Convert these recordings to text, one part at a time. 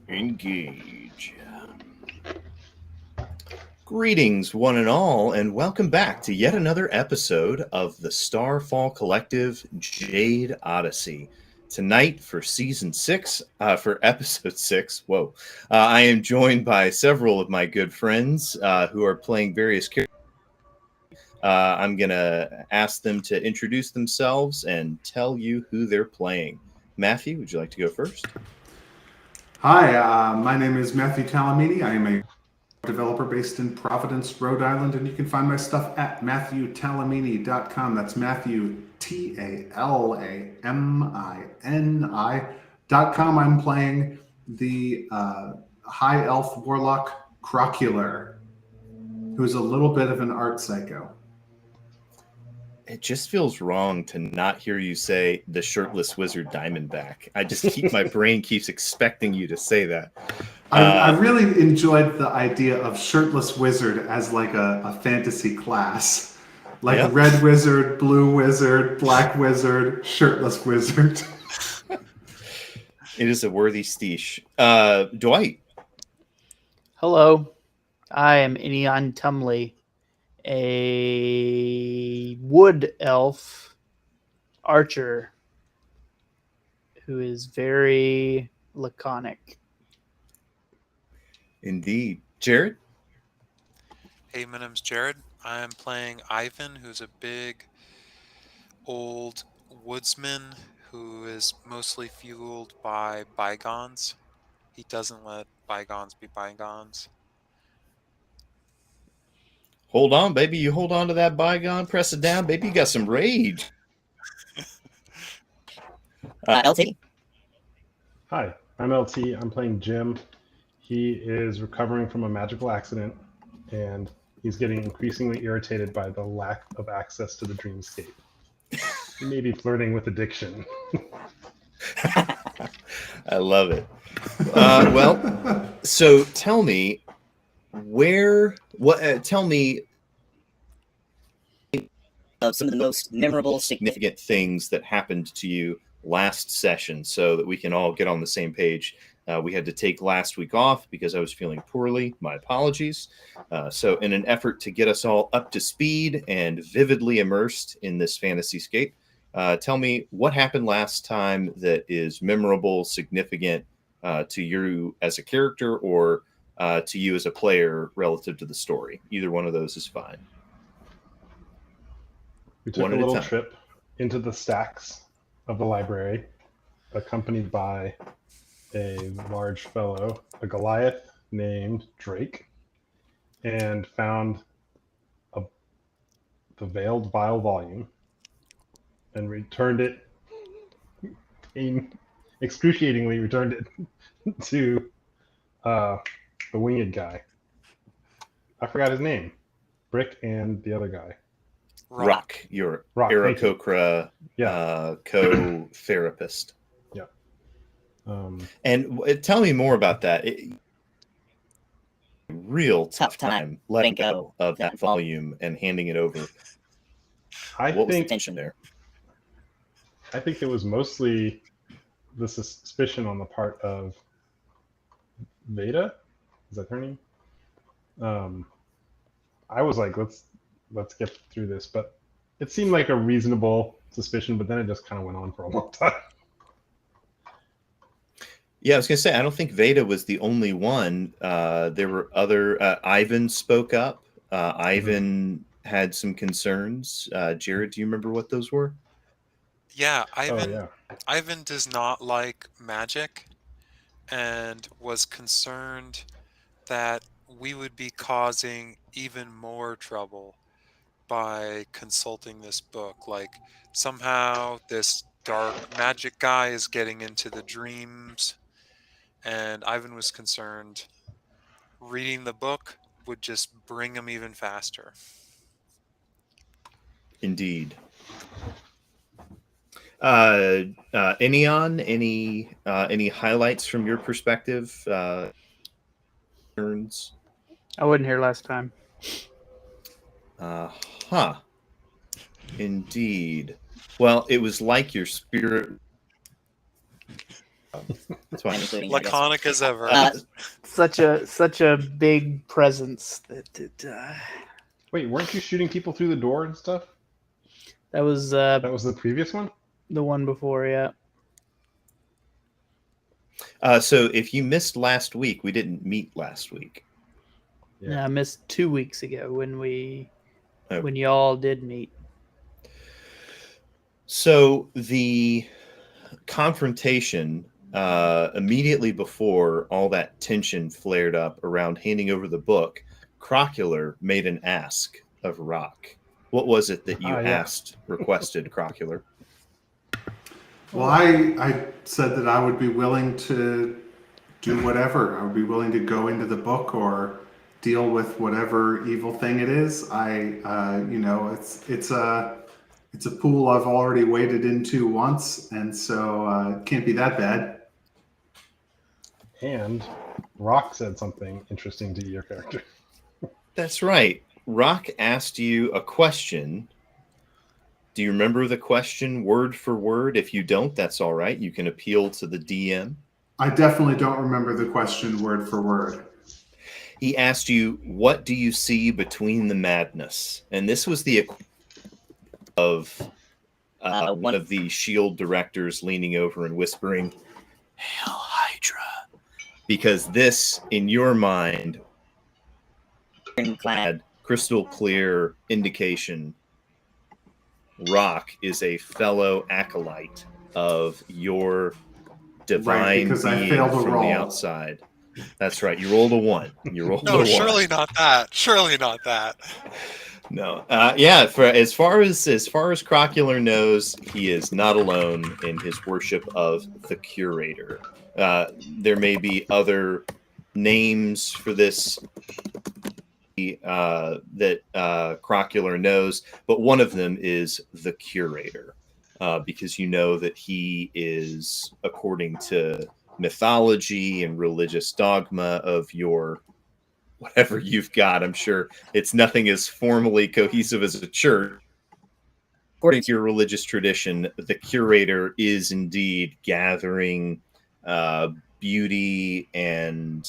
Engage. Greetings, one and all, and welcome back to yet another episode of the Starfall Collective Jade Odyssey. Tonight, for season 6, for episode 6, I am joined by several of my good friends who are playing various characters. I'm going to ask them to introduce themselves and tell you who they're playing. Matthew, would you like to go first? Hi, my name is Matthew Talamini. I am a developer based in Providence, Rhode Island, and you can find my stuff at MatthewTalamini.com. That's Matthew, Talamini.com. I'm playing the High Elf Warlock Crocular, who's a little bit of an art psycho. It just feels wrong to not hear you say the shirtless wizard Diamondback. My brain keeps expecting you to say that. I really enjoyed the idea of shirtless wizard as like a fantasy class. Like yep. Red wizard, blue wizard, black wizard, shirtless wizard. It is a worthy steesh. Dwight. Hello. I am Inion Tumley, a wood elf archer who is very laconic. Indeed. Jared? Hey, my name's Jared. I'm playing Ivan, who's a big, old woodsman who is mostly fueled by bygones. He doesn't let bygones be bygones. Hold on, baby. You hold on to that bygone, press it down. Baby, you got some rage. LT. Hi, I'm LT. I'm playing Jim. He is recovering from a magical accident, and he's getting increasingly irritated by the lack of access to the dreamscape. He may be flirting with addiction. I love it. So tell me, tell me of some of the most memorable, significant things that happened to you last session so that we can all get on the same page. We had to take last week off because I was feeling poorly. My apologies. So in an effort to get us all up to speed and vividly immersed in this fantasy scape, tell me what happened last time that is memorable, significant to you as a character or to you as a player relative to the story. Either one of those is fine. We took a little trip into the stacks of the library, accompanied by a large fellow, a Goliath named Drake, and found the Veiled Vial volume and returned it, excruciatingly returned it to the winged guy. I forgot his name. Brick and the other guy. Rock, your Aarakocra co-therapist. Yeah. And tell me more about that. Real tough time letting go of that volume and handing it over. What was the tension there? I think it was mostly the suspicion on the part of Veda. Is that her name? I was like, let's get through this, but it seemed like a reasonable suspicion, but then it just kind of went on for a long time. Yeah, I was going to say, I don't think Veda was the only one. There were other, Ivan spoke up. Ivan had some concerns. Jared, do you remember what those were? Yeah, Ivan does not like magic and was concerned that we would be causing even more trouble by consulting this book. Like, somehow this dark magic guy is getting into the dreams, and Ivan was concerned reading the book would just bring him even faster. Indeed. Inion, any highlights from your perspective? Turns. I wasn't here last time. Indeed. Well, it was like your spirit That's fine. including you, I guess. Laconic as ever. Such a big presence that it, Wait, weren't you shooting people through the door and stuff? that was That was the previous one? the one before. Yeah. So if you missed last week, we didn't meet last week. Yeah, I missed 2 weeks ago when Oh. when y'all did meet. So the confrontation immediately before all that tension flared up around handing over the book, Crocular made an ask of Rock. What was it that you requested, Crocular? Well, I said that I would be willing to do whatever. I would be willing to go into the book or deal with whatever evil thing it is. It's a pool I've already waded into once, and so it can't be that bad. And Rock said something interesting to your character. That's right. Rock asked you a question. Do you remember the question word for word? If you don't, that's all right. You can appeal to the DM. I definitely don't remember the question word for word. He asked you, what do you see between the madness? And this was the of one of the shield directors leaning over and whispering, Hail Hydra. Because this, in your mind, had crystal clear indication Rock is a fellow acolyte of your divine because I being failed a from roll. the outside. That's right. You rolled a 1. You rolled a 1. No, surely not that. Surely not that. No. For as far as Crocular knows, he is not alone in his worship of the Curator. There may be other names for this that Crocular knows, but one of them is the Curator, because you know that he is, according to mythology and religious dogma of your whatever you've got, I'm sure it's nothing as formally cohesive as a church. According to your religious tradition, the Curator is indeed gathering beauty and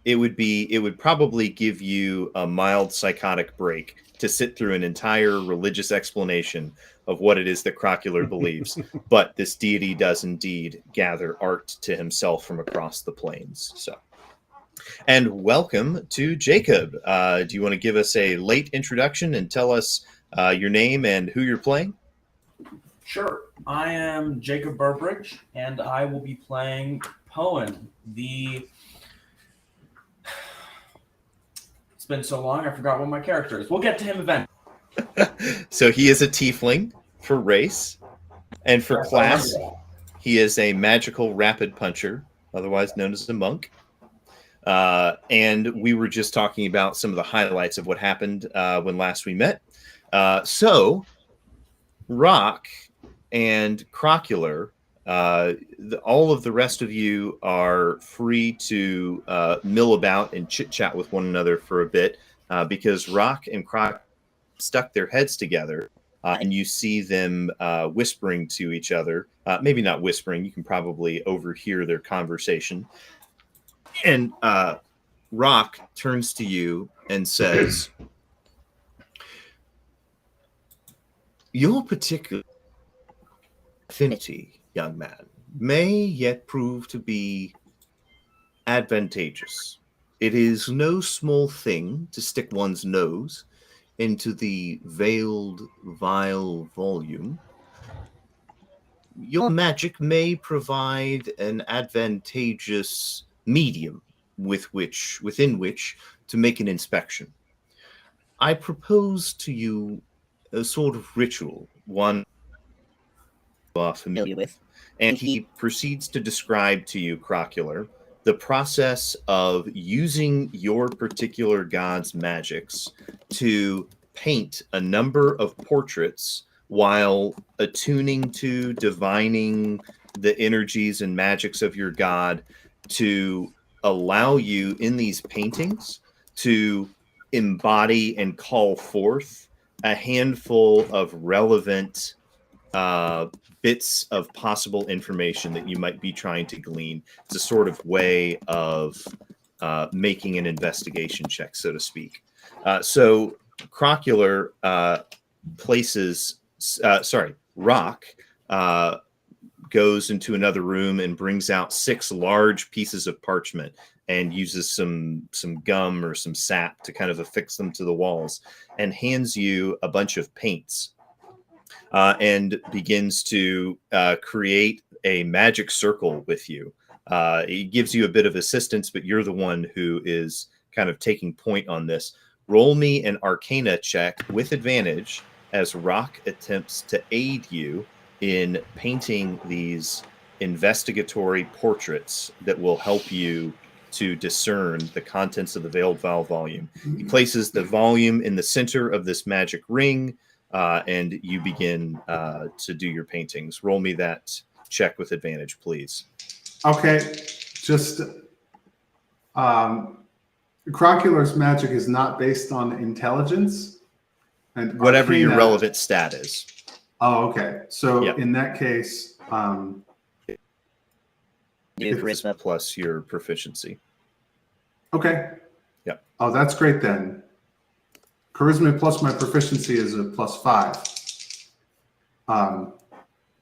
it would probably give you a mild psychotic break to sit through an entire religious explanation of what it is that Crocular believes. But this deity does indeed gather art to himself from across the plains. So, and welcome to Jacob. Do you want to give us a late introduction and tell us your name and who you're playing? Sure. I am Jacob Burbridge, and I will be playing Poen, It's been so long, I forgot what my character is. We'll get to him eventually. So he is a tiefling for race, and for class, he is a magical rapid puncher, otherwise known as a monk. And we were just talking about some of the highlights of what happened when last we met. So Rock and Crocular, all of the rest of you are free to mill about and chit-chat with one another for a bit, because Rock and Croc stuck their heads together, and you see them whispering to each other. Maybe not whispering, you can probably overhear their conversation. And Rock turns to you and says, your particular affinity, young man, may yet prove to be advantageous. It is no small thing to stick one's nose into the veiled, vile volume. Your magic may provide an advantageous medium within which to make an inspection. I propose to you a sort of ritual, one you are familiar with. And he proceeds to describe to you, Crocular, the process of using your particular god's magics to paint a number of portraits while attuning to, divining the energies and magics of your god to allow you in these paintings to embody and call forth a handful of relevant bits of possible information that you might be trying to glean. It's a sort of way of making an investigation check, so to speak. So Crocular Rock goes into another room and brings out 6 large pieces of parchment and uses some gum or some sap to kind of affix them to the walls, and hands you a bunch of paints, and begins to create a magic circle with you. He gives you a bit of assistance, but you're the one who is kind of taking point on this. Roll me an Arcana check with advantage as Rock attempts to aid you in painting these investigatory portraits that will help you to discern the contents of the Veiled Vial volume. He places the volume in the center of this magic ring, and you begin to do your paintings. Roll me that check with advantage, please. Okay, just Crocular's magic is not based on intelligence, and Whatever your Arcana- relevant stat is. Oh, okay. So Yep. in that case, Do charisma. Plus your proficiency. okay. Yep. Oh, that's great then. Charisma plus my proficiency is a +5.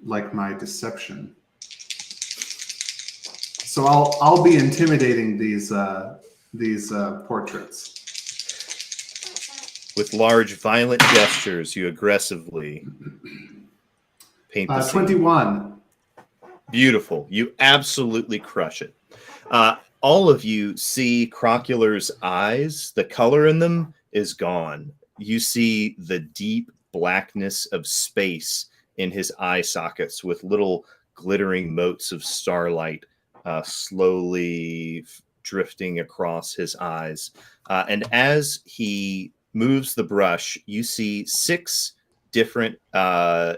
Like my deception. So I'll be intimidating these portraits. With large, violent gestures, you aggressively paint the scene. 21. Beautiful. You absolutely crush it. All of you see Crocular's eyes. The color in them is gone. You see the deep blackness of space in his eye sockets with little glittering motes of starlight slowly drifting across his eyes. And as he moves the brush, you see 6 different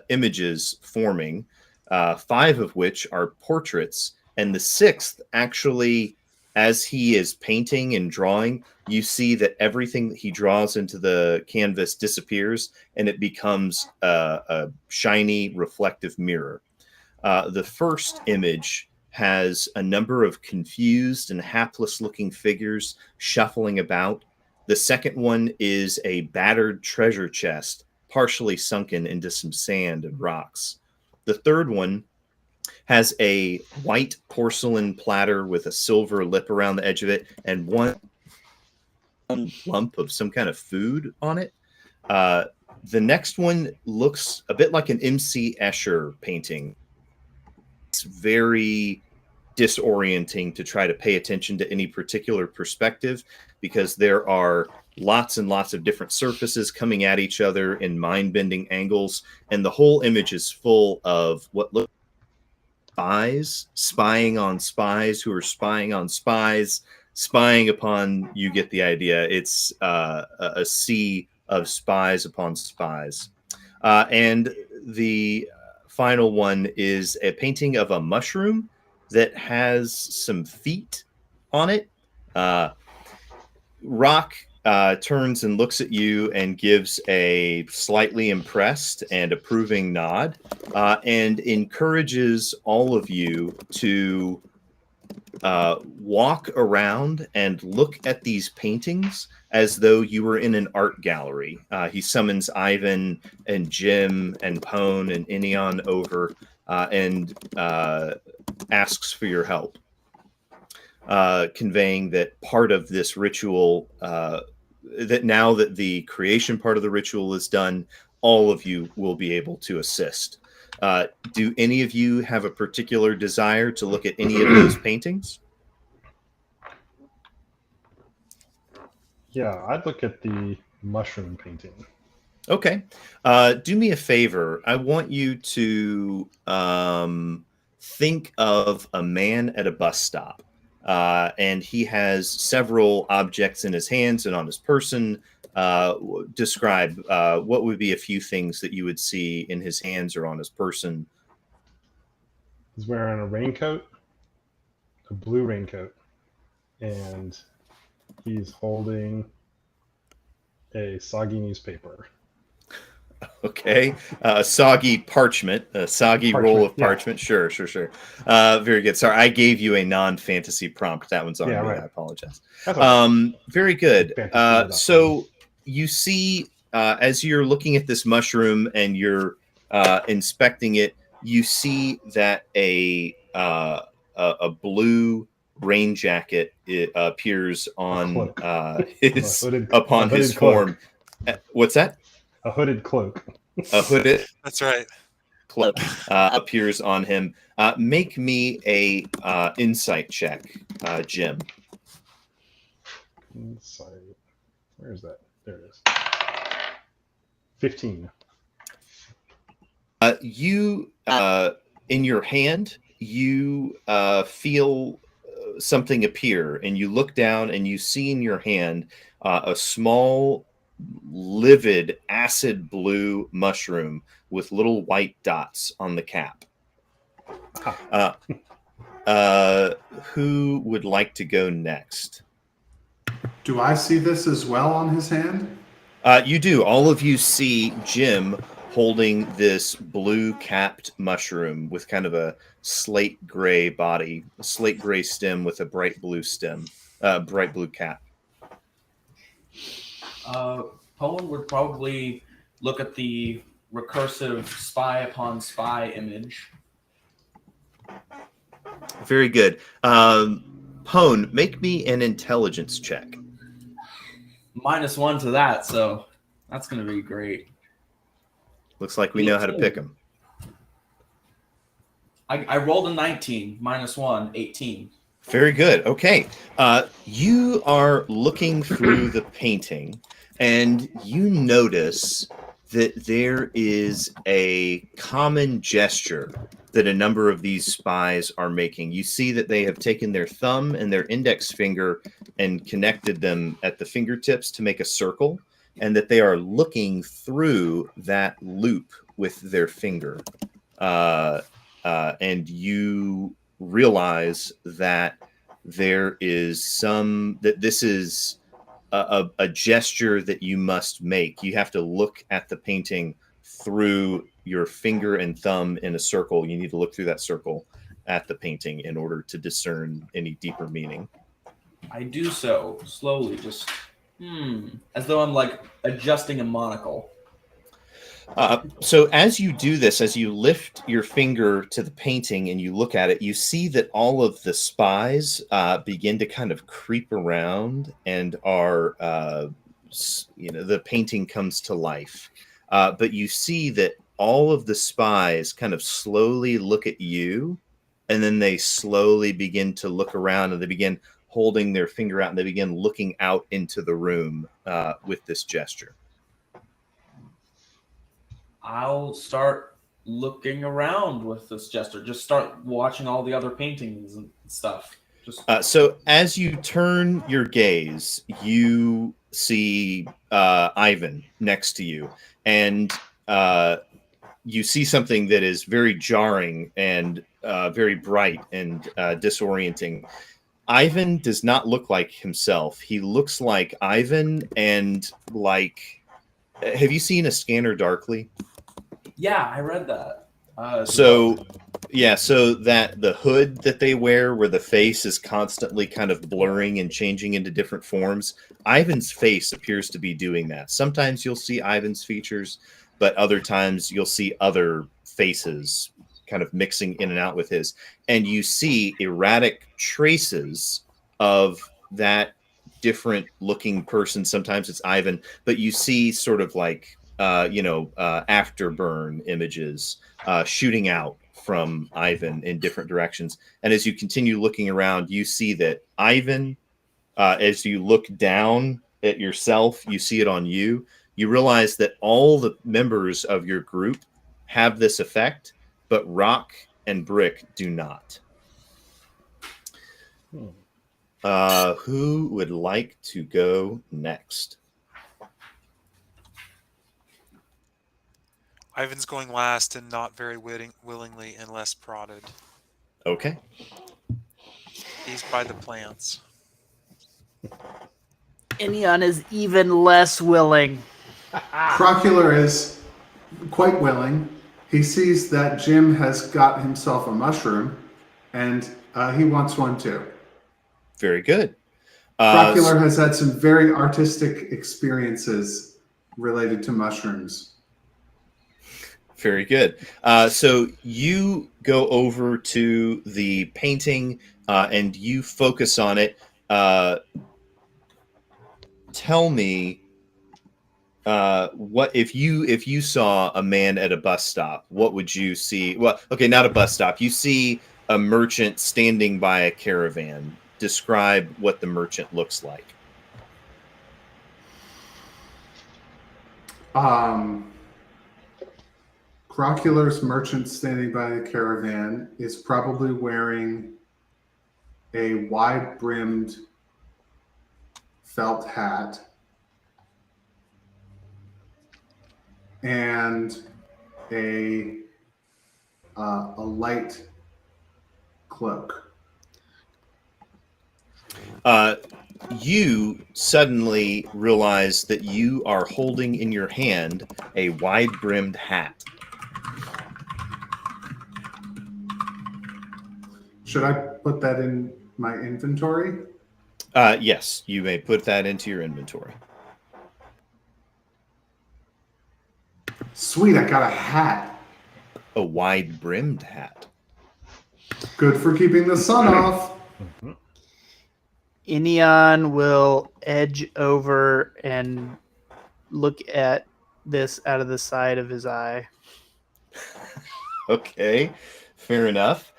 images forming, 5 of which are portraits, and the 6th actually, as he is painting and drawing, you see that everything that he draws into the canvas disappears and it becomes a shiny reflective mirror. The first image has a number of confused and hapless looking figures shuffling about. The second one is a battered treasure chest, partially sunken into some sand and rocks. The third one has a white porcelain platter with a silver lip around the edge of it and one lump of some kind of food on it. The next one looks a bit like an M.C. Escher painting. It's very disorienting to try to pay attention to any particular perspective because there are lots and lots of different surfaces coming at each other in mind-bending angles, and the whole image is full of what look spies spying on spies who are spying on spies spying upon, you get the idea. It's a sea of spies upon spies. And the final one is a painting of a mushroom that has some feet on it. Rock turns and looks at you and gives a slightly impressed and approving nod, and encourages all of you to walk around and look at these paintings as though you were in an art gallery. He summons Ivan and Jim and Pone and Inion over and asks for your help, conveying that part of this ritual, that now that the creation part of the ritual is done, all of you will be able to assist. Do any of you have a particular desire to look at any of those paintings? Yeah, I'd look at the mushroom painting. Okay. Do me a favor. I want you to think of a man at a bus stop. And he has several objects in his hands and on his person. Describe what would be a few things that you would see in his hands or on his person. He's wearing a raincoat, a blue raincoat, and he's holding a soggy newspaper. Okay. Soggy parchment, a soggy roll of yeah. parchment. Sure. Very good. Sorry, I gave you a non-fantasy prompt. That one's on Yeah, me. right. I apologize. That's okay. Very good. Fantasy So you see, as you're looking at this mushroom and you're inspecting it, you see that a blue rain jacket appears on his upon his form. What's that? A hooded cloak. A hooded That's right. cloak appears on him. Make me a insight check, Jim. Insight. Where is that? There it is. 15. You in your hand, you feel something appear, and you look down, and you see in your hand a small, livid, acid blue mushroom with little white dots on the cap. Who would like to go next? Do I see this as well on his hand? You do. All of you see Jim holding this blue-capped mushroom with kind of a slate gray body, a slate gray stem with a bright blue stem, bright blue cap. Poland would probably look at the recursive spy upon spy image. Very good. Pone, make me an intelligence check. -1 to that, so that's going to be great. Looks like we know how to pick them. I rolled a 19, -1, 18. Very good. Okay. You are looking through the painting, and you notice that there is a common gesture that a number of these spies are making. You see that they have taken their thumb and their index finger and connected them at the fingertips to make a circle, and that they are looking through that loop with their finger. And you realize that there is that this is a gesture that you must make. You have to look at the painting through your finger and thumb in a circle. You need to look through that circle at the painting in order to discern any deeper meaning. I do so slowly, just as though I'm like adjusting a monocle. So as you do this, as you lift your finger to the painting and you look at it, you see that all of the spies begin to kind of creep around and are, the painting comes to life. But you see that all of the spies kind of slowly look at you, and then they slowly begin to look around, and they begin holding their finger out, and they begin looking out into the room with this gesture. I'll start looking around with this gesture. Just start watching all the other paintings and stuff. So as you turn your gaze, you see Ivan next to you, and you see something that is very jarring and very bright and disorienting. Ivan does not look like himself. He looks like Ivan and like... Have you seen A Scanner Darkly? Yeah, I read that. So that the hood that they wear where the face is constantly kind of blurring and changing into different forms, Ivan's face appears to be doing that. Sometimes you'll see Ivan's features, but other times you'll see other faces kind of mixing in and out with his. And you see erratic traces of that different looking person. Sometimes it's Ivan, but you see sort of like afterburn images shooting out from Ivan in different directions. And as you continue looking around, you see that Ivan, as you look down at yourself, you see it on you. You realize that all the members of your group have this effect, but Rock and Brick do not. Who would like to go next? Ivan's going last and not very willingly unless prodded. Okay. He's by the plants. Inion is even less willing. Crocular is quite willing. He sees that Jim has got himself a mushroom, and he wants one too. Very good. Crockular has had some very artistic experiences related to mushrooms. Very good. So you go over to the painting and you focus on it. Tell me, what if you saw a man at a bus stop? What would you see? Well, okay, not a bus stop. You see a merchant standing by a caravan. Describe what the merchant looks like. Crockular's merchant standing by a caravan is probably wearing a wide-brimmed felt hat and a light cloak. You suddenly realize that you are holding in your hand a wide-brimmed hat. Should I put that in my inventory? Yes, you may put that into your inventory. Sweet, I got a hat. A wide-brimmed hat. Good for keeping the sun off. Inion will edge over and look at this out of the side of his eye. Okay, fair enough.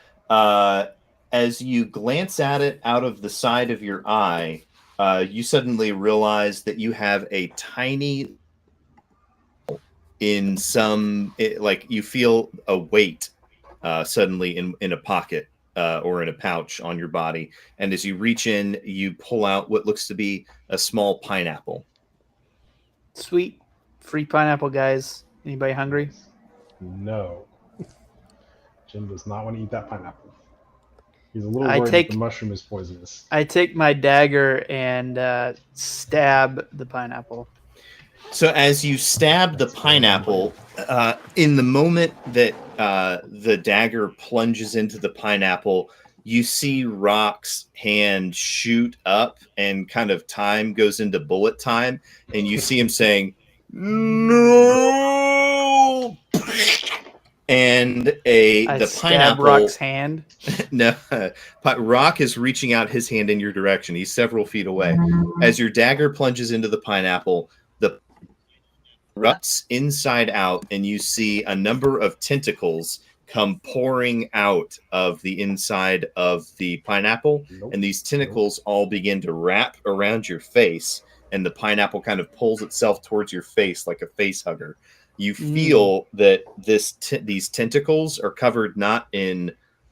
As you glance at it out of the side of your eye, you suddenly realize that you have a tiny, like you feel a weight suddenly in a pocket or in a pouch on your body. And as you reach in, you pull out what looks to be a small pineapple. Sweet. Free pineapple, guys. Anybody hungry? No. Jim does not want to eat that pineapple. He's a little worried that the mushroom is poisonous. I take my dagger and stab the pineapple. So as you stab the pineapple, in the moment that the dagger plunges into the pineapple, you see Rock's hand shoot up and kind of time goes into bullet time. And you see him saying, "No!" And the pineapple. Rock's hand. No, Rock is reaching out his hand in your direction. He's several feet away. As your dagger plunges into the pineapple, the ruts inside out, and you see a number of tentacles come pouring out of the inside of the pineapple. And these tentacles all begin to wrap around your face, and the pineapple kind of pulls itself towards your face like a face hugger. You feel that these tentacles are covered not in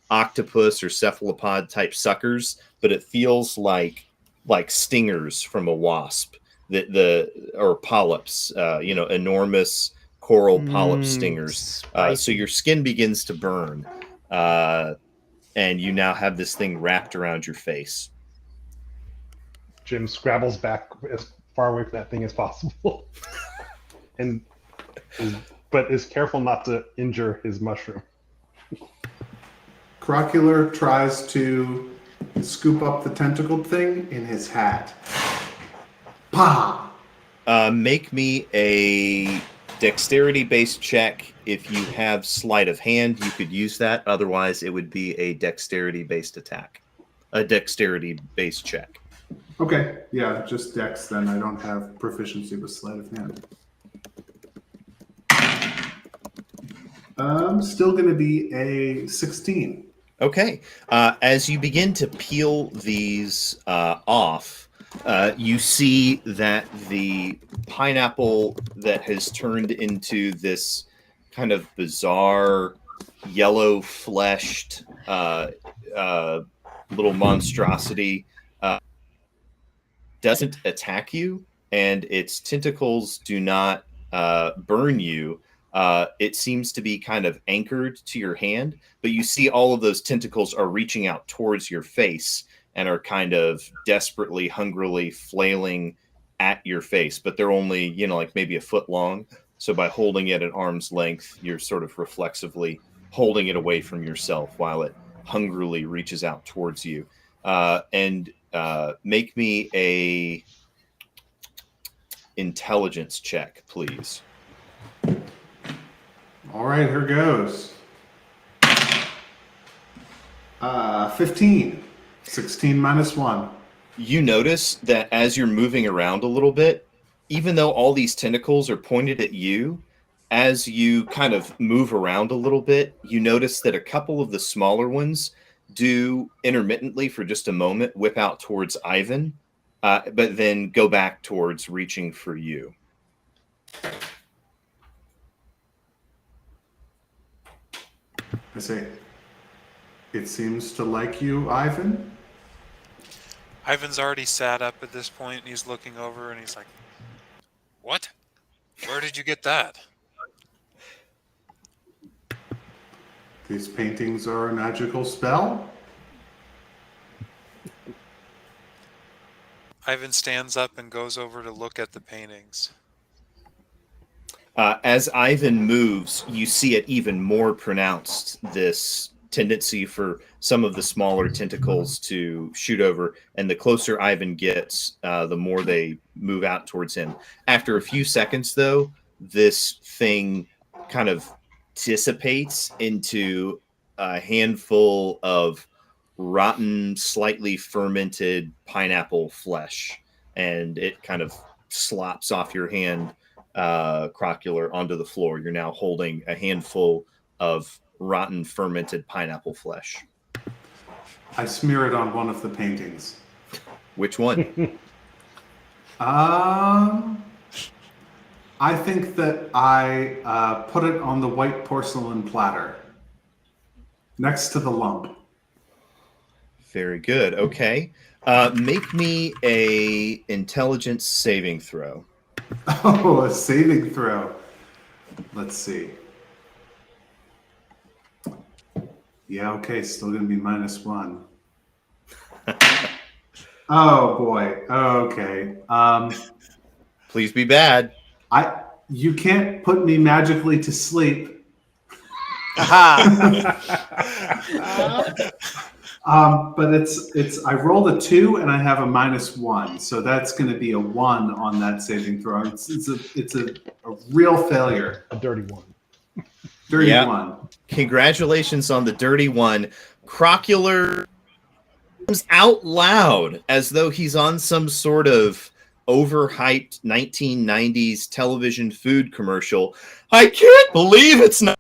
octopus or cephalopod type suckers, but it feels like stingers from a wasp, or polyps, enormous coral polyp stingers. So your skin begins to burn, and you now have this thing wrapped around your face. Jim scrabbles back as far away from that thing as possible, but is careful not to injure his mushroom. Crockular tries to scoop up the tentacled thing in his hat. Pa! Make me a dexterity-based check. If you have sleight of hand, you could use that. Otherwise, it would be a dexterity-based attack. A dexterity-based check. Okay, yeah, just dex then. I don't have proficiency with sleight of hand. Still going to be a 16. Okay. As you begin to peel these off, you see that the pineapple that has turned into this kind of bizarre yellow-fleshed little monstrosity doesn't attack you, and its tentacles do not burn you. It seems to be kind of anchored to your hand, but you see all of those tentacles are reaching out towards your face and are kind of desperately, hungrily flailing at your face, but they're only, like maybe a foot long. So by holding it at arm's length, you're sort of reflexively holding it away from yourself while it hungrily reaches out towards you. And make me a intelligence check, please. All right, here goes. 15. 16 minus 1. You notice that as you're moving around a little bit, even though all these tentacles are pointed at you, as you kind of move around a little bit, you notice that a couple of the smaller ones do intermittently for just a moment whip out towards Ivan, but then go back towards reaching for you. I say, it seems to like you, Ivan. Ivan's already sat up at this point, and he's looking over, and he's like, "What? Where did you get that?" These paintings are a magical spell. Ivan stands up and goes over to look at the paintings. As Ivan moves, you see it even more pronounced, this tendency for some of the smaller tentacles to shoot over. And the closer Ivan gets, the more they move out towards him. After a few seconds, though, this thing kind of dissipates into a handful of rotten, slightly fermented pineapple flesh. And it kind of slops off your hand, Crocular, onto the floor. You're now holding a handful of rotten, fermented pineapple flesh. I smear it on one of the paintings. Which one? I think that I put it on the white porcelain platter next to the lump. Very good. Okay. Make me a intelligence saving throw. Oh, a saving throw. Let's see. Yeah, okay, still gonna be -1. Oh boy. Okay. Please be bad. You can't put me magically to sleep. Aha! But it's I rolled a 2 and I have a -1, so that's going to be a 1 on that saving throw. It's a real failure. A dirty one. Dirty Yeah. one. Congratulations on the dirty one. Crocular comes out loud as though he's on some sort of overhyped 1990s television food commercial. I can't believe it's not.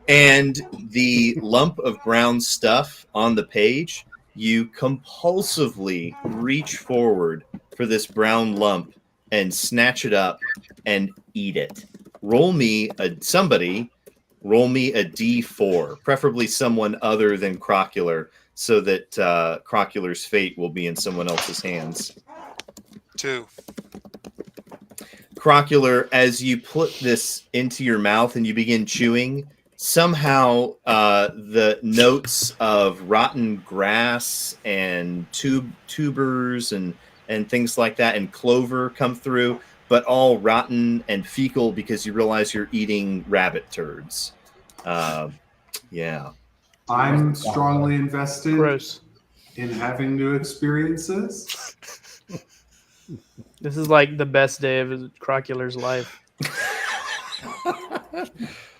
And the lump of brown stuff on the page, you compulsively reach forward for this brown lump and snatch it up and eat it. Roll me a D4, preferably someone other than Crocular, so that Crocular's fate will be in someone else's hands. 2. Crocular, as you put this into your mouth and you begin chewing, somehow the notes of rotten grass and tubers and things like that and clover come through, but all rotten and fecal because you realize you're eating rabbit turds. Yeah. I'm strongly invested Gross. in having new experiences. This is like the best day of Crocular's life.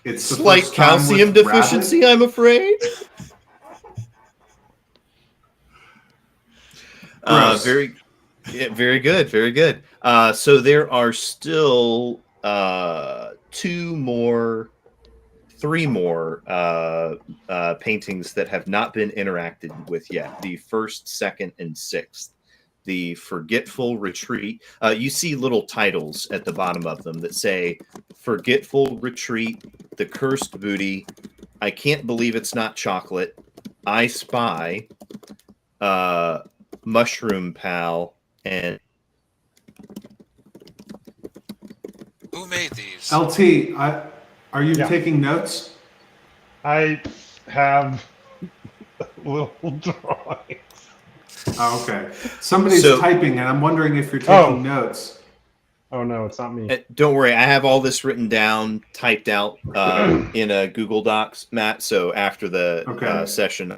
It's the Slight first time calcium with deficiency, rabbit. I'm afraid. Gross. Very good, very good. So there are still 3 more paintings that have not been interacted with yet. The 1st, 2nd, and 6th. The Forgetful Retreat. You see little titles at the bottom of them that say Forgetful Retreat, The Cursed Booty, I Can't Believe It's Not Chocolate, I Spy, Mushroom Pal, and... Who made these? LT, are you Yeah. taking notes? I have little drawings. Oh, okay. Somebody's So- typing, and I'm wondering if you're taking Oh. notes. Oh no, it's not me. Don't worry, I have all this written down, typed out in a Google Docs, Matt. So after the session,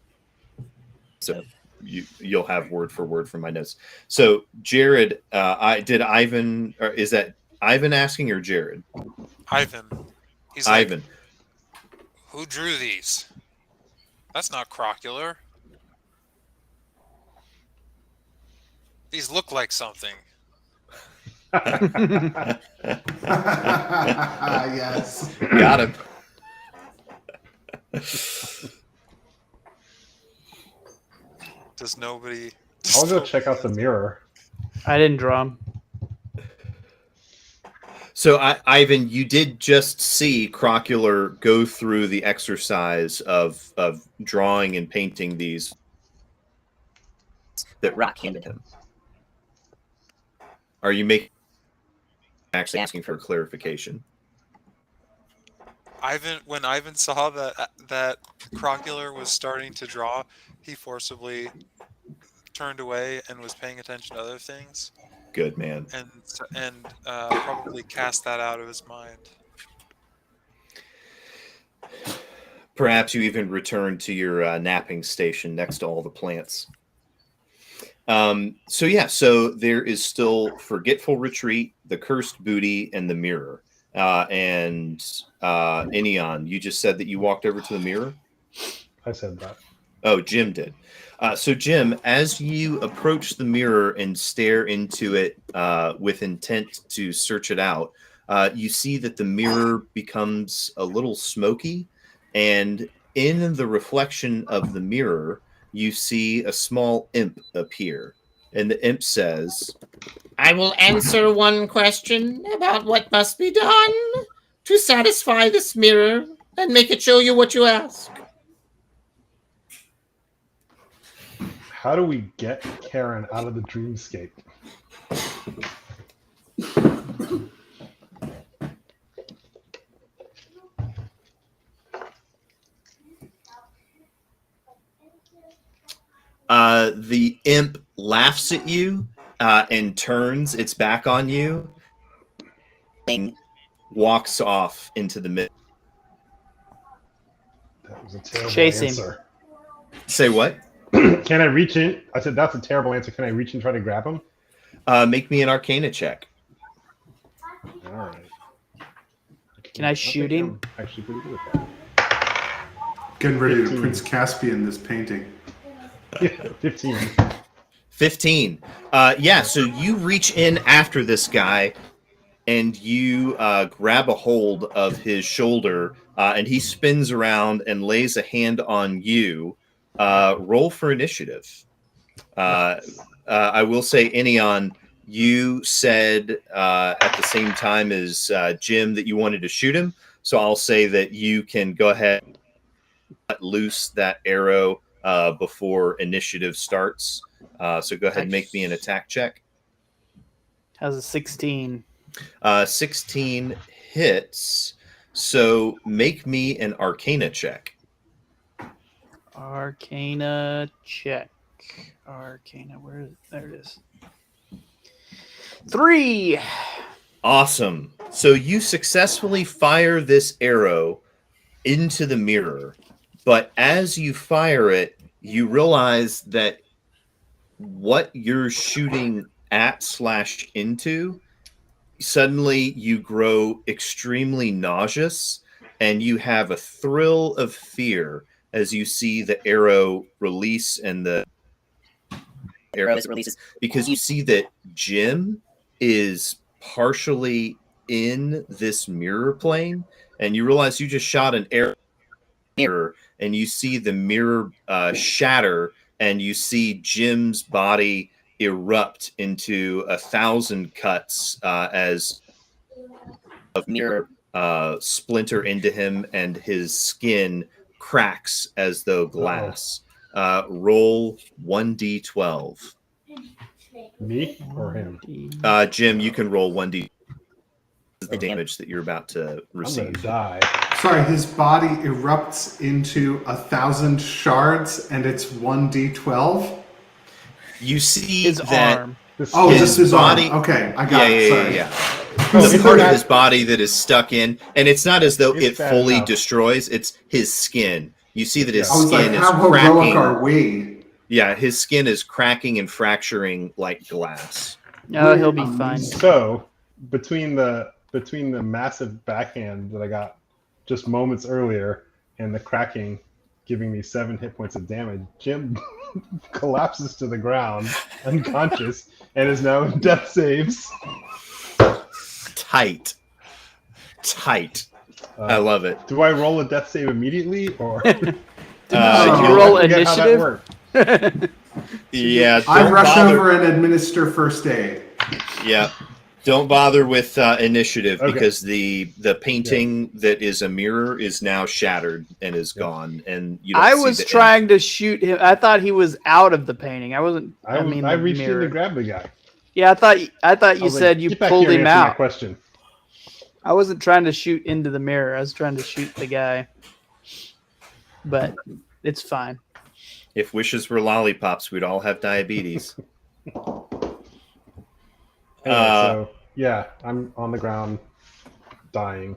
so you'll have word for word from my notes. So Jared, Ivan, or is that Ivan asking or Jared? Ivan. He's Ivan. like, who drew these? That's not crocular. These look like something. Yes. Got him. Does nobody... I'll go check out the mirror. I didn't draw him. So, Ivan, you did just see Crocular go through the exercise of drawing and painting these that Rock handed him. Are you actually asking for clarification? When Ivan saw that Crocular was starting to draw, he forcibly turned away and was paying attention to other things. Good man. And probably cast that out of his mind. Perhaps you even returned to your napping station next to all the plants. So there is still Forgetful Retreat, the Cursed Booty, and the Mirror. And Enion, you just said that you walked over to the mirror? I said that. Oh, Jim did. So Jim, as you approach the mirror and stare into it with intent to search it out, you see that the mirror becomes a little smoky, and in the reflection of the mirror, you see a small imp appear. And the imp says, I will answer one question about what must be done to satisfy this mirror and make it show you what you ask. How do we get Karen out of the dreamscape? The imp laughs at you and turns its back on you and walks off into the mid. That was a terrible Chase him. answer. Say what? Can I reach in? I said that's a terrible answer. Can I reach and try to grab him? Make me an Arcana check. All right. Can I shoot him? I'm actually pretty good at that. Getting ready 15. to Prince Caspian this painting. Yeah, 15. 15. So you reach in after this guy and you grab a hold of his shoulder and he spins around and lays a hand on you. Roll for initiative. I will say, Enion, you said at the same time as Jim that you wanted to shoot him. So I'll say that you can go ahead and let loose that arrow before initiative starts. So go ahead and make me an attack check. How's a 16? 16 hits. So make me an Arcana check. Arcana check. Arcana, where is it? There it is. 3. Awesome. So you successfully fire this arrow into the mirror, but as you fire it, you realize that what you're shooting at / into, suddenly you grow extremely nauseous and you have a thrill of fear as you see the arrow release and the arrow releases because you see that Jim is partially in this mirror plane, and you realize you just shot an arrow, and you see the mirror shatter, and you see Jim's body erupt into 1,000 cuts as of mirror splinter into him, and his skin cracks as though glass. Roll 1d12. Me or him? Jim, you can roll 1d. The damage that you're about to receive. I'm gonna die. Sorry, his body erupts into 1,000 shards, and it's 1d12. You see His that arm. Oh, his just his body. arm. Okay, I got it. Sorry. the part of his body that is stuck in, and it's not as though it fully destroys. It's his skin. You see that his skin is how heroic cracking. Are we? Yeah, his skin is cracking and fracturing like glass. No, he'll be fine. So between the massive backhand that I got just moments earlier and the cracking giving me 7 hit points of damage, Jim collapses to the ground, unconscious, and is now in death saves. Tight. I love it. Do I roll a death save immediately, or did you roll initiative? Yeah, I rush over and administer first aid. Yeah, don't bother with initiative because the painting that is a mirror is now shattered and is gone, and you. Don't I see was the trying to shoot him. I thought he was out of the painting. I wasn't. I reached mirror. in to grab the guy. Yeah, I thought you said you pulled him out. My question. I wasn't trying to shoot into the mirror. I was trying to shoot the guy. But it's fine. If wishes were lollipops, we'd all have diabetes. So yeah, I'm on the ground, dying.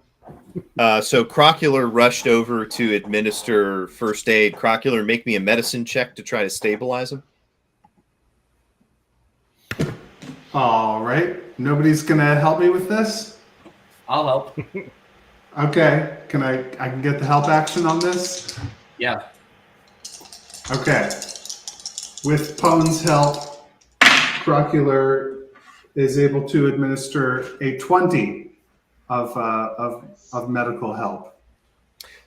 So Crocular rushed over to administer first aid. Crocular, make me a medicine check to try to stabilize him. All right. Nobody's gonna help me with this? I'll help. Okay. I can get the help action on this? Yeah. Okay. With Pone's help, Crocular is able to administer a 20 of medical help.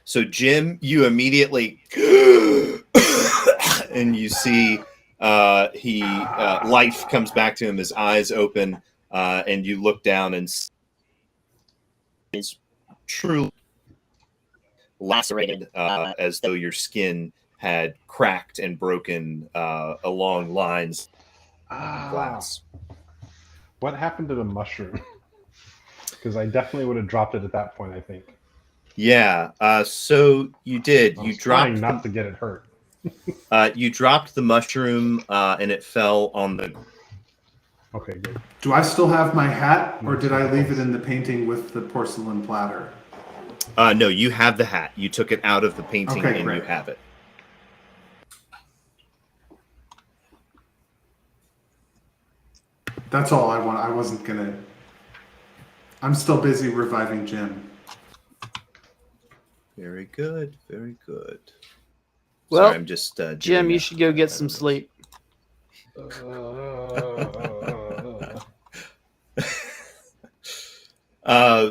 So Jim, you immediately and you see life comes back to him, his eyes open, and you look down and he's truly lacerated, as though your skin had cracked and broken along lines of glass. What happened to the mushroom? Because I definitely would have dropped it at that point, I think. Yeah, so you did. You dropped not to get it hurt. You dropped the mushroom, and it fell on the. Okay, good. Do I still have my hat, or did I leave it in the painting with the porcelain platter? No, you have the hat. You took it out of the painting, and great. you have it. That's all I want. I wasn't gonna. I'm still busy reviving Jim. Very good. Very good. Well, sorry, I'm just Jim, you should go get some sleep.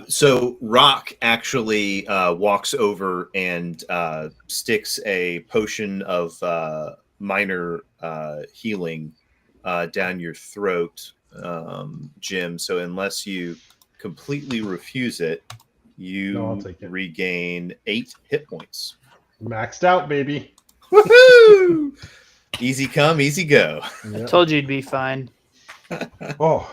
So Rock actually walks over and sticks a potion of minor healing down your throat, Jim. So unless you completely refuse it, you regain 8 hit points. Maxed out, baby. Woohoo! Easy come, easy go. I told you you'd be fine. Oh,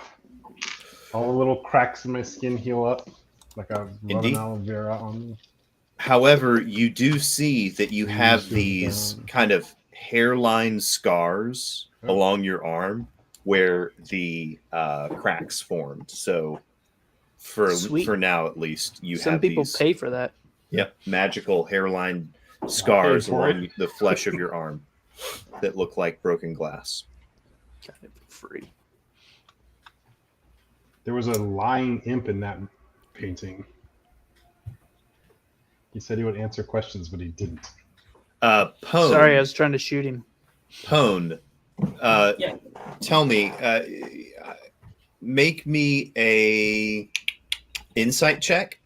all the little cracks in my skin heal up like a rubbing aloe vera on me. However, you do see that you have these kind of hairline scars along your arm where the cracks formed. So for now, at least, you Some have people these, pay for that. Yep, magical hairline scars along the flesh of your arm that look like broken glass. Got it for free. There was a lying imp in that painting. He said he would answer questions, but he didn't. Pone. Sorry, I was trying to shoot him. Pone, tell me, make me a insight check.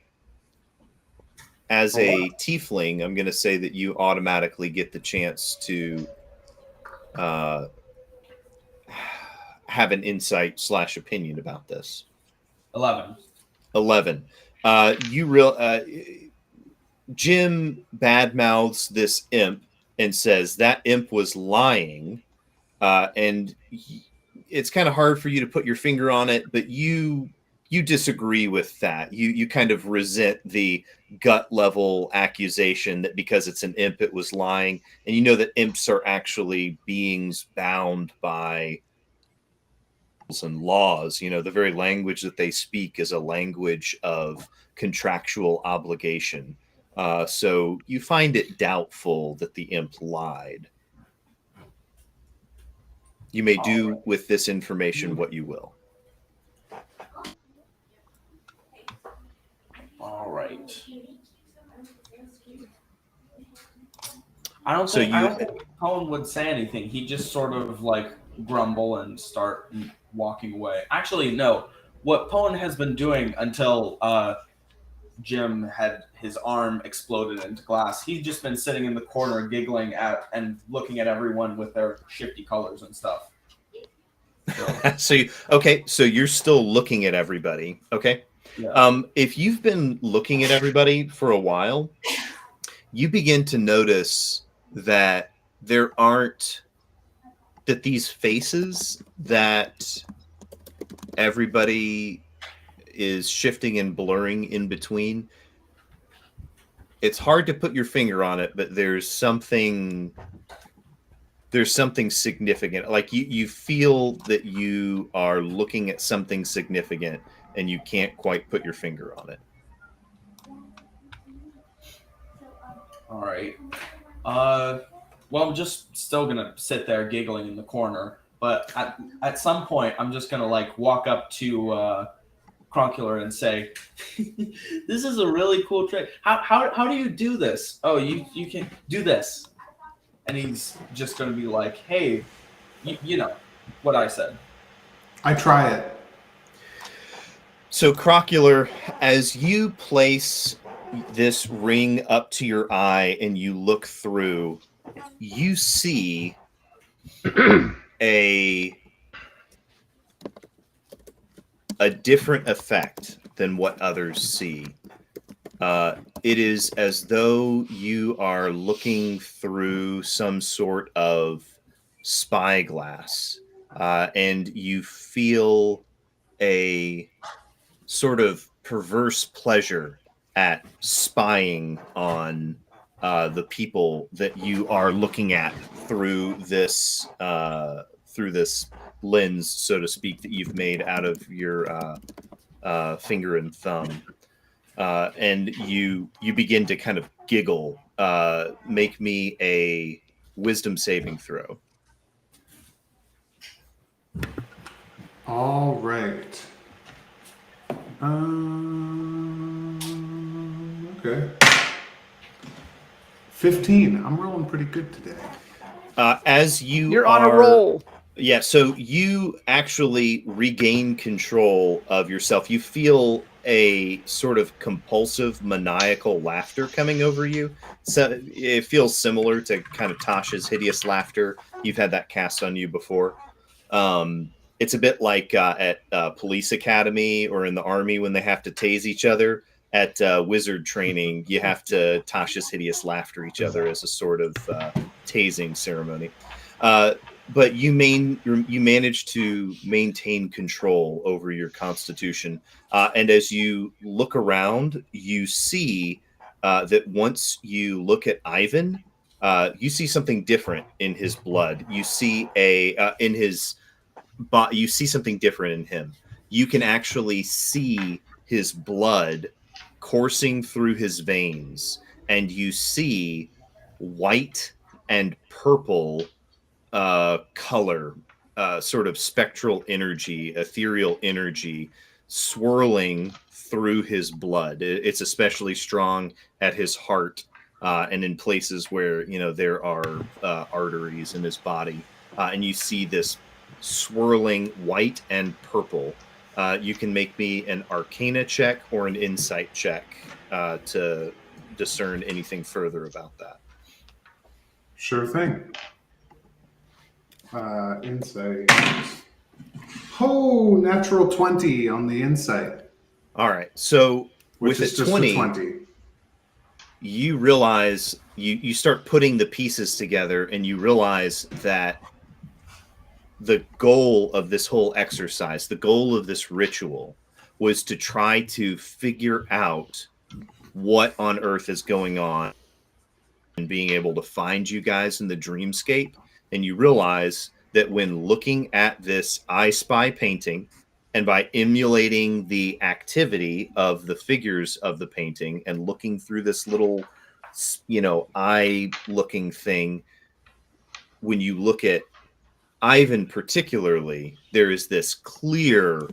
As a tiefling, I'm going to say that you automatically get the chance to have an insight / opinion about this. 11. Jim badmouths this imp and says that imp was lying, and it's kind of hard for you to put your finger on it, but you disagree with that. You kind of resent the gut level accusation that because it's an imp, it was lying. And you know that imps are actually beings bound by and laws. The very language that they speak is a language of contractual obligation. So you find it doubtful that the imp lied. You may do with this information what you will. All right. I don't think Colin would say anything. He'd just sort of like grumble and start walking away. Actually, no. What Poen has been doing until Jim had his arm exploded into glass, he's just been sitting in the corner giggling at and looking at everyone with their shifty colors and stuff. So you're still looking at everybody. Okay. Yeah. If you've been looking at everybody for a while, you begin to notice that these faces that everybody is shifting and blurring in between. It's hard to put your finger on it, but there's something significant. Like you feel that you are looking at something significant and you can't quite put your finger on it. All right. Well, I'm just still gonna sit there giggling in the corner, but at some point, I'm just gonna like walk up to Croncular and say, "This is a really cool trick. How do you do this? Oh, you can do this." And he's just gonna be like, "Hey, you know what I said." I try it. So, Croncular, as you place this ring up to your eye and you look through, you see a different effect than what others see. It is as though you are looking through some sort of spyglass, and you feel a sort of perverse pleasure at spying on the people that you are looking at through this lens, so to speak, that you've made out of your finger and thumb. And you begin to kind of giggle. Make me a wisdom saving throw. All right. Okay. 15. I'm rolling pretty good today. As You're on a roll. Yeah, so you actually regain control of yourself. You feel a sort of compulsive, maniacal laughter coming over you. So it feels similar to kind of Tasha's hideous laughter. You've had that cast on you before. It's a bit like at police academy or in the army when they have to tase each other. At wizard training, you have to Tasha's hideous laughter each other as a sort of tasing ceremony. But you manage to maintain control over your constitution. And as you look around, you see that once you look at Ivan, you see something different in his blood. You see you see something different in him. You can actually see his blood coursing through his veins, and you see white and purple color, sort of spectral energy, ethereal energy swirling through his blood. It's especially strong at his heart and in places where there are arteries in his body, and you see this swirling white and purple. You can make me an Arcana check or an Insight check to discern anything further about that. Sure thing. Insight. Oh, natural 20 on the insight. All right. So Which with is a just 20, a 20. You realize you start putting the pieces together, and you realize that the goal of this whole exercise, the goal of this ritual, was to try to figure out what on earth is going on and being able to find you guys in the dreamscape. And you realize that when looking at this I Spy painting, and by emulating the activity of the figures of the painting and looking through this little, eye-looking thing, when you look at Ivan particularly, there is this clear,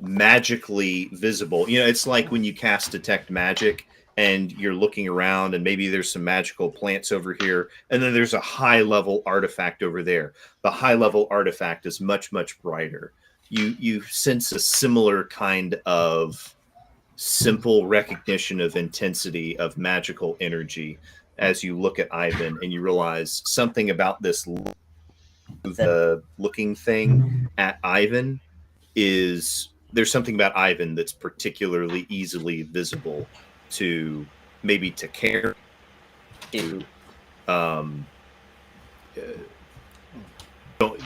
magically visible. It's like when you cast Detect Magic and you're looking around and maybe there's some magical plants over here, and then there's a high-level artifact over there. The high-level artifact is much, much brighter. You sense a similar kind of simple recognition of intensity of magical energy as you look at Ivan, and you realize something about this looking thing at Ivan there's something about Ivan that's particularly easily visible to care to.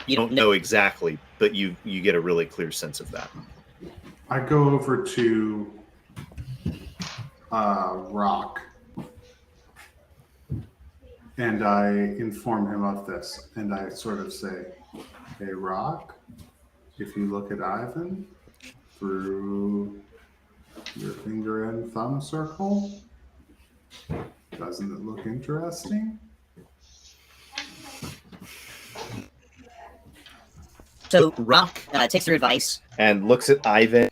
You don't know exactly, but you get a really clear sense of that. I go over to Rock and I inform him of this, and I sort of say, "Hey, Rock, if you look at Ivan through your finger and thumb circle, doesn't it look interesting?" So Rock takes their advice and looks at Ivan,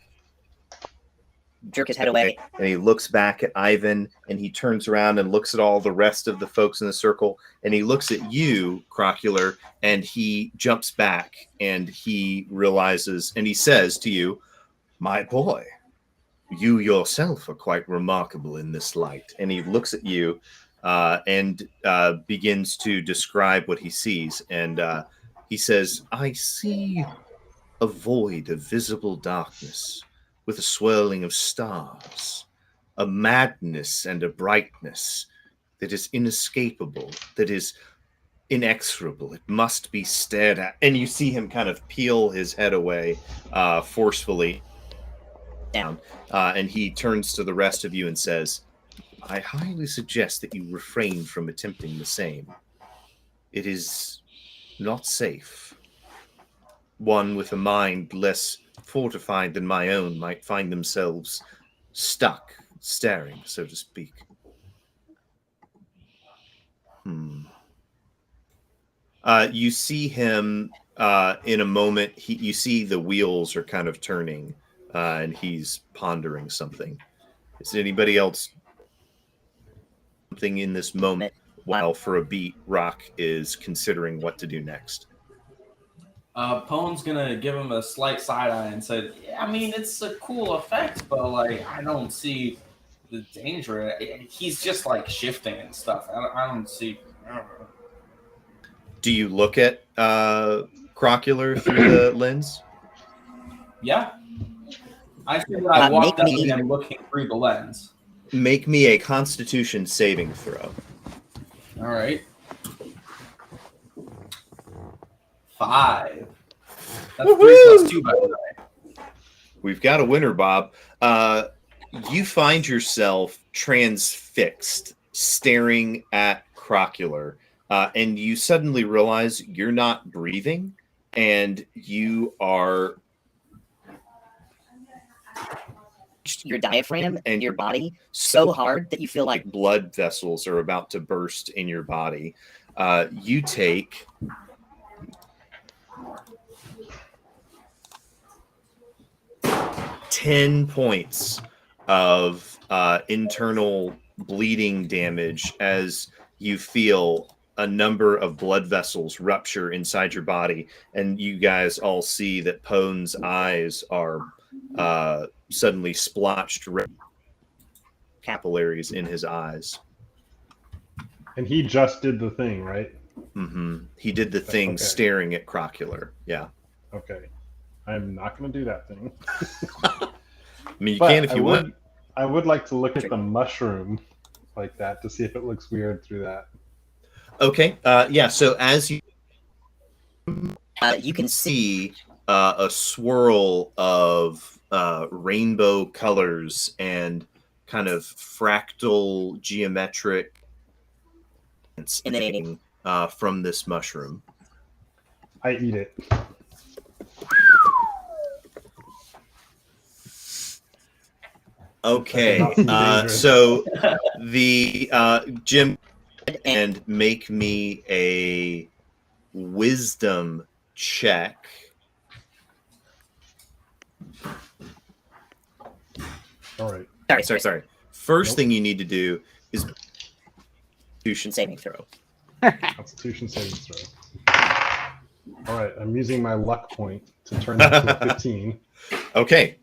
jerk his head away, and he looks back at Ivan, and he turns around and looks at all the rest of the folks in the circle, and he looks at you, Crocular, and he jumps back, and he realizes, and he says to you, "My boy, you yourself are quite remarkable in this light." And he looks at you and begins to describe what he sees, and he says, "I see a void of visible darkness, with a swirling of stars, a madness and a brightness that is inescapable, that is inexorable. It must be stared at." And you see him kind of peel his head away forcefully down, and he turns to the rest of you and says, "I highly suggest that you refrain from attempting the same. It is not safe. One with a mind less fortified than my own might find themselves stuck, staring, so to speak." You see him in a moment. You see the wheels are kind of turning, and he's pondering something. Is anybody else something in this moment while for a beat Rock is considering what to do next? Pone's gonna give him a slight side eye and said, "Yeah, I mean, it's a cool effect, but I don't see the danger. He's just shifting and stuff. I don't see." Do you look at Crocular through the lens? Yeah. I figured I walked up to him looking through the lens. Make me a Constitution saving throw. All right. 5. That's Woo-hoo! 3 plus 2, by the way. We've got a winner, Bob. You find yourself transfixed, staring at Crocular, and you suddenly realize you're not breathing, and you are... your diaphragm and your body so hard that you feel like blood vessels are about to burst in your body. You take... 10 points of internal bleeding damage as you feel a number of blood vessels rupture inside your body, and you guys all see that Pone's eyes are suddenly splotched red capillaries in his eyes. And he just did the thing, right? Mm-hmm. He did the thing staring at Crocular. Yeah. Okay. I'm not going to do that thing. I mean, you can if you want. I would like to look at the mushroom like that to see if it looks weird through that. Okay. Yeah. So as you can see a swirl of rainbow colors and kind of fractal geometric emanating from this mushroom. I eat it. Okay. Dangerous. So the Jim and make me a wisdom check. All right. Sorry. First thing you need to do is Constitution saving throw. Constitution saving throw. All right. I'm using my luck point to turn that to a 15. Okay.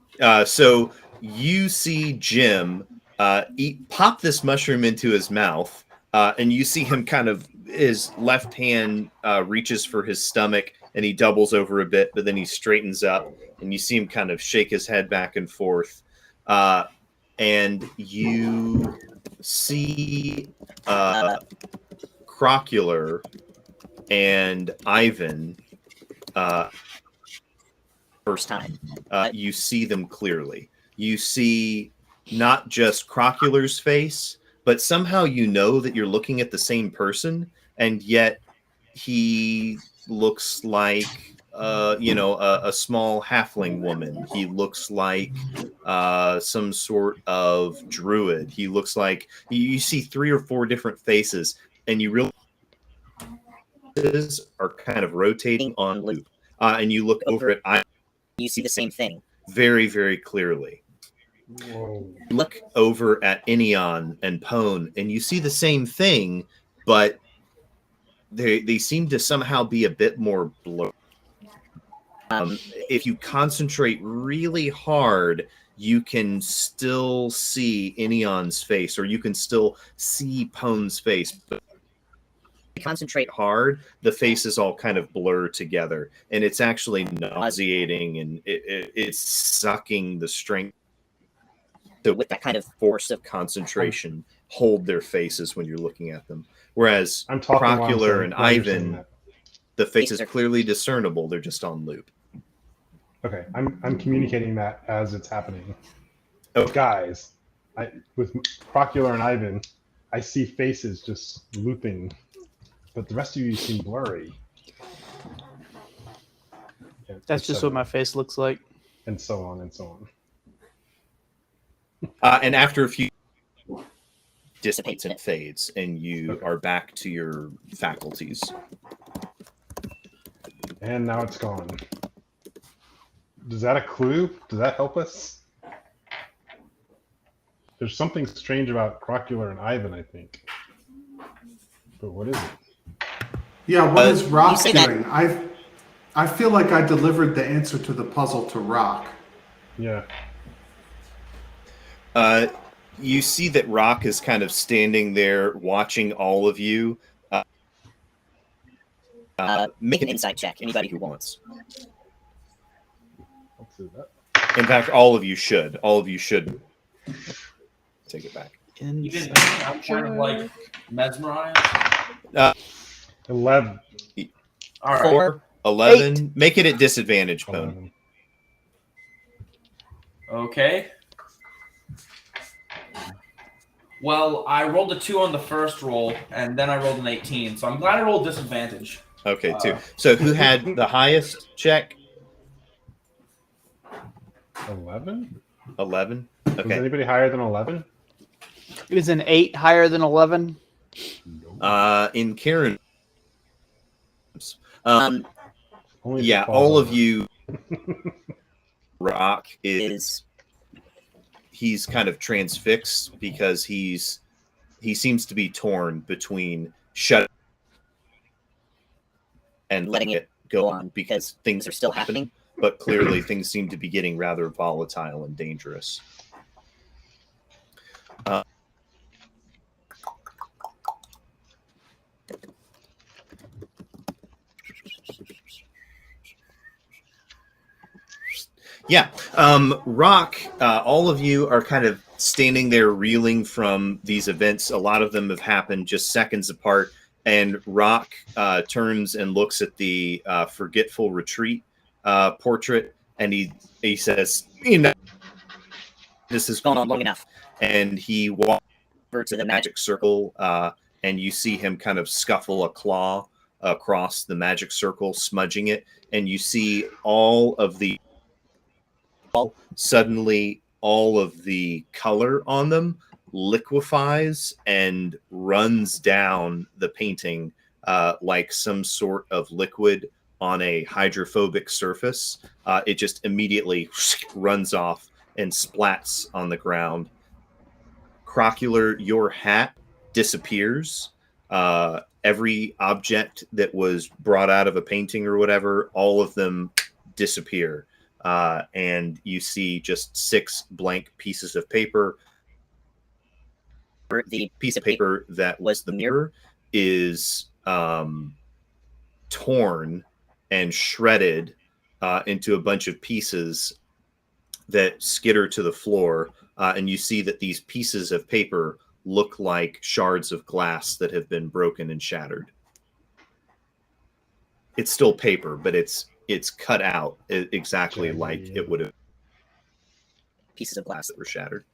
So you see Jim pop this mushroom into his mouth, and you see him kind of his left hand reaches for his stomach, and he doubles over a bit, but then he straightens up, and you see him kind of shake his head back and forth, and you see Crocular and Ivan. First time, you see them clearly. You see not just Crocular's face, but somehow you know that you're looking at the same person, and yet he looks like a small halfling woman. He looks like some sort of druid. He looks like you see 3 or 4 different faces, and you realize are kind of rotating on loop. And you look over at You see the same thing. very, very clearly. Whoa. You look over at Inion and Pone, and you see the same thing, but they seem to somehow be a bit more blurred. If you concentrate really hard, you can still see Inion's face, or you can still see Pone's face, but concentrate hard, the faces all kind of blur together, and it's actually nauseating, and it's sucking the strength. So with that kind of force of concentration, hold their faces when you're looking at them. Whereas Crocular and Ivan, the faces are clearly discernible. They're just on loop. Okay, I'm communicating that as it's happening. Okay. Guys, with Crocular and Ivan, I see faces just looping, but the rest of you seem blurry. That's just what my face looks like. And so on and so on. And after a few dissipates and fades, and you are back to your faculties. And now it's gone. Is that a clue? Does that help us? There's something strange about Crocular and Ivan, I think. But what is it? Yeah, what is Rock say doing? I feel like I delivered the answer to the puzzle to Rock. Yeah. You see that Rock is kind of standing there watching all of you. Make an insight check, anybody who wants. Let's do that. In fact, all of you should. All of you should take it back. Even I'm kind of like mesmerized. 11. All right. 4, 11. Make it at disadvantage, Bone. 11. Okay. Well, I rolled a 2 on the first roll, and then I rolled an 18. So I'm glad I rolled disadvantage. Okay, 2. So who had the highest check? 11? 11. Was Okay. anybody higher than 11? Is an 8 higher than 11? In Karen. Only if Yeah, it falls all of over. you. Rock he's kind of transfixed because he seems to be torn between shut and letting it go on because things are still happening, but clearly things seem to be getting rather volatile and dangerous. Yeah. Rock, all of you are kind of standing there reeling from these events. A lot of them have happened just seconds apart. And Rock turns and looks at the Forgetful Retreat portrait. And he says, this has gone on long enough. And he walks over to the magic circle. And you see him kind of scuffle a claw across the magic circle, smudging it, and you see all of the color on them liquefies and runs down the painting like some sort of liquid on a hydrophobic surface. It just immediately runs off and splats on the ground. Crocular, your hat disappears. Every object that was brought out of a painting or whatever, all of them disappear. And you see just 6 blank pieces of paper. The piece of paper that was the mirror is torn and shredded into a bunch of pieces that skitter to the floor. And you see that these pieces of paper look like shards of glass that have been broken and shattered. It's still paper, but it's cut out exactly like it would have. Pieces of glass that were shattered.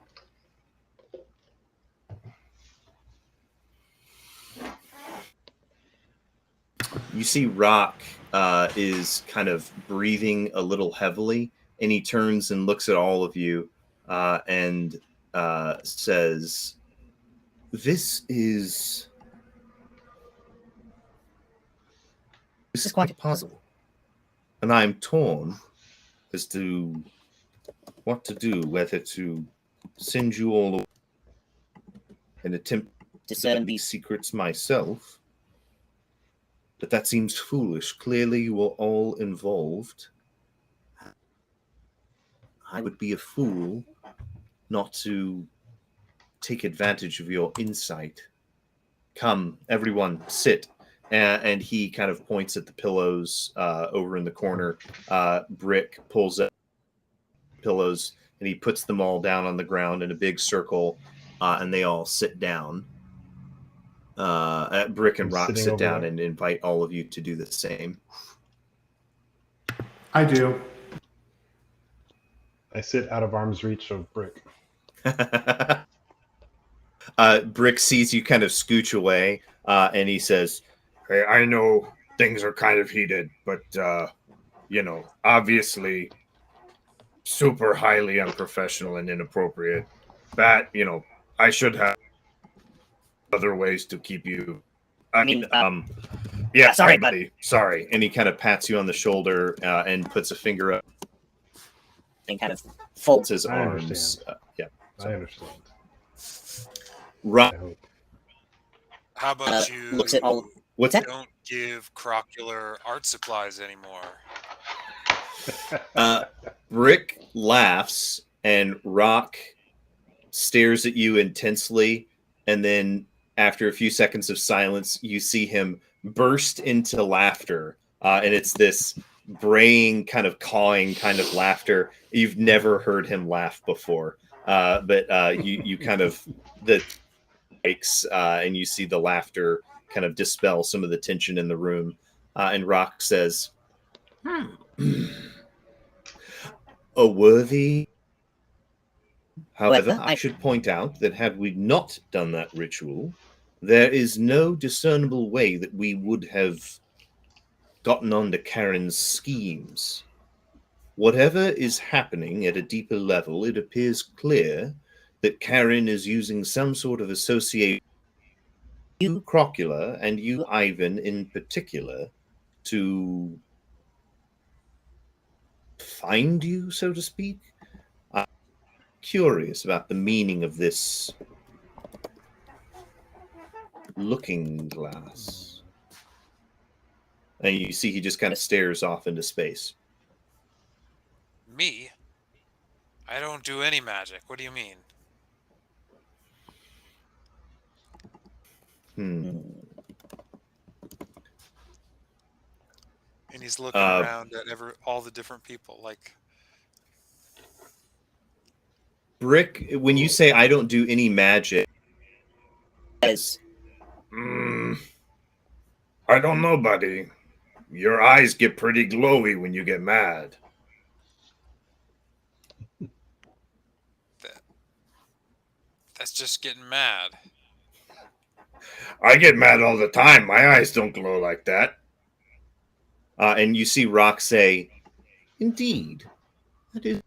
You see Rock is kind of breathing a little heavily, and he turns and looks at all of you and says, This is quite a puzzle, and I'm torn as to what to do, whether to send you all away and attempt to discern these secrets myself. But that seems foolish. Clearly you are all involved. I would be a fool not to take advantage of your insight. Come, everyone, sit. And he kind of points at the pillows over in the corner. Brick pulls up pillows and he puts them all down on the ground in a big circle, and they all sit down. Brick and Rock sit down and invite all of you to do the same. I do. I sit out of arm's reach of Brick. Brick sees you kind of scooch away, and he says, Hey, I know things are kind of heated, but, obviously super highly unprofessional and inappropriate. That, I should have other ways to keep you. Yeah, sorry, buddy. Sorry. And he kind of pats you on the shoulder and puts a finger up and kind of folds his arms. I understand. Right. How about you looks at all. What's that? Don't give Crocular art supplies anymore. Brick laughs and Rock stares at you intensely, and then after a few seconds of silence, you see him burst into laughter. And it's this braying, kind of cawing kind of laughter. You've never heard him laugh before. But you kind of the breaks and you see the laughter kind of dispel some of the tension in the room. And Rock says, A worthy. However, I should point out that had we not done that ritual, there is no discernible way that we would have gotten onto Karen's schemes. Whatever is happening at a deeper level, it appears clear that Karen is using some sort of association, you, Crocular, and you, Ivan, in particular, to find you, so to speak. I'm curious about the meaning of this looking glass. And you see he just kind of stares off into space. Me? I don't do any magic. What do you mean? And he's looking around at all the different people, like. Brick, when you say I don't do any magic, I don't know, buddy. Your eyes get pretty glowy when you get mad. That's just getting mad. I get mad all the time. My eyes don't glow like that. And you see Rock say, "Indeed, that is."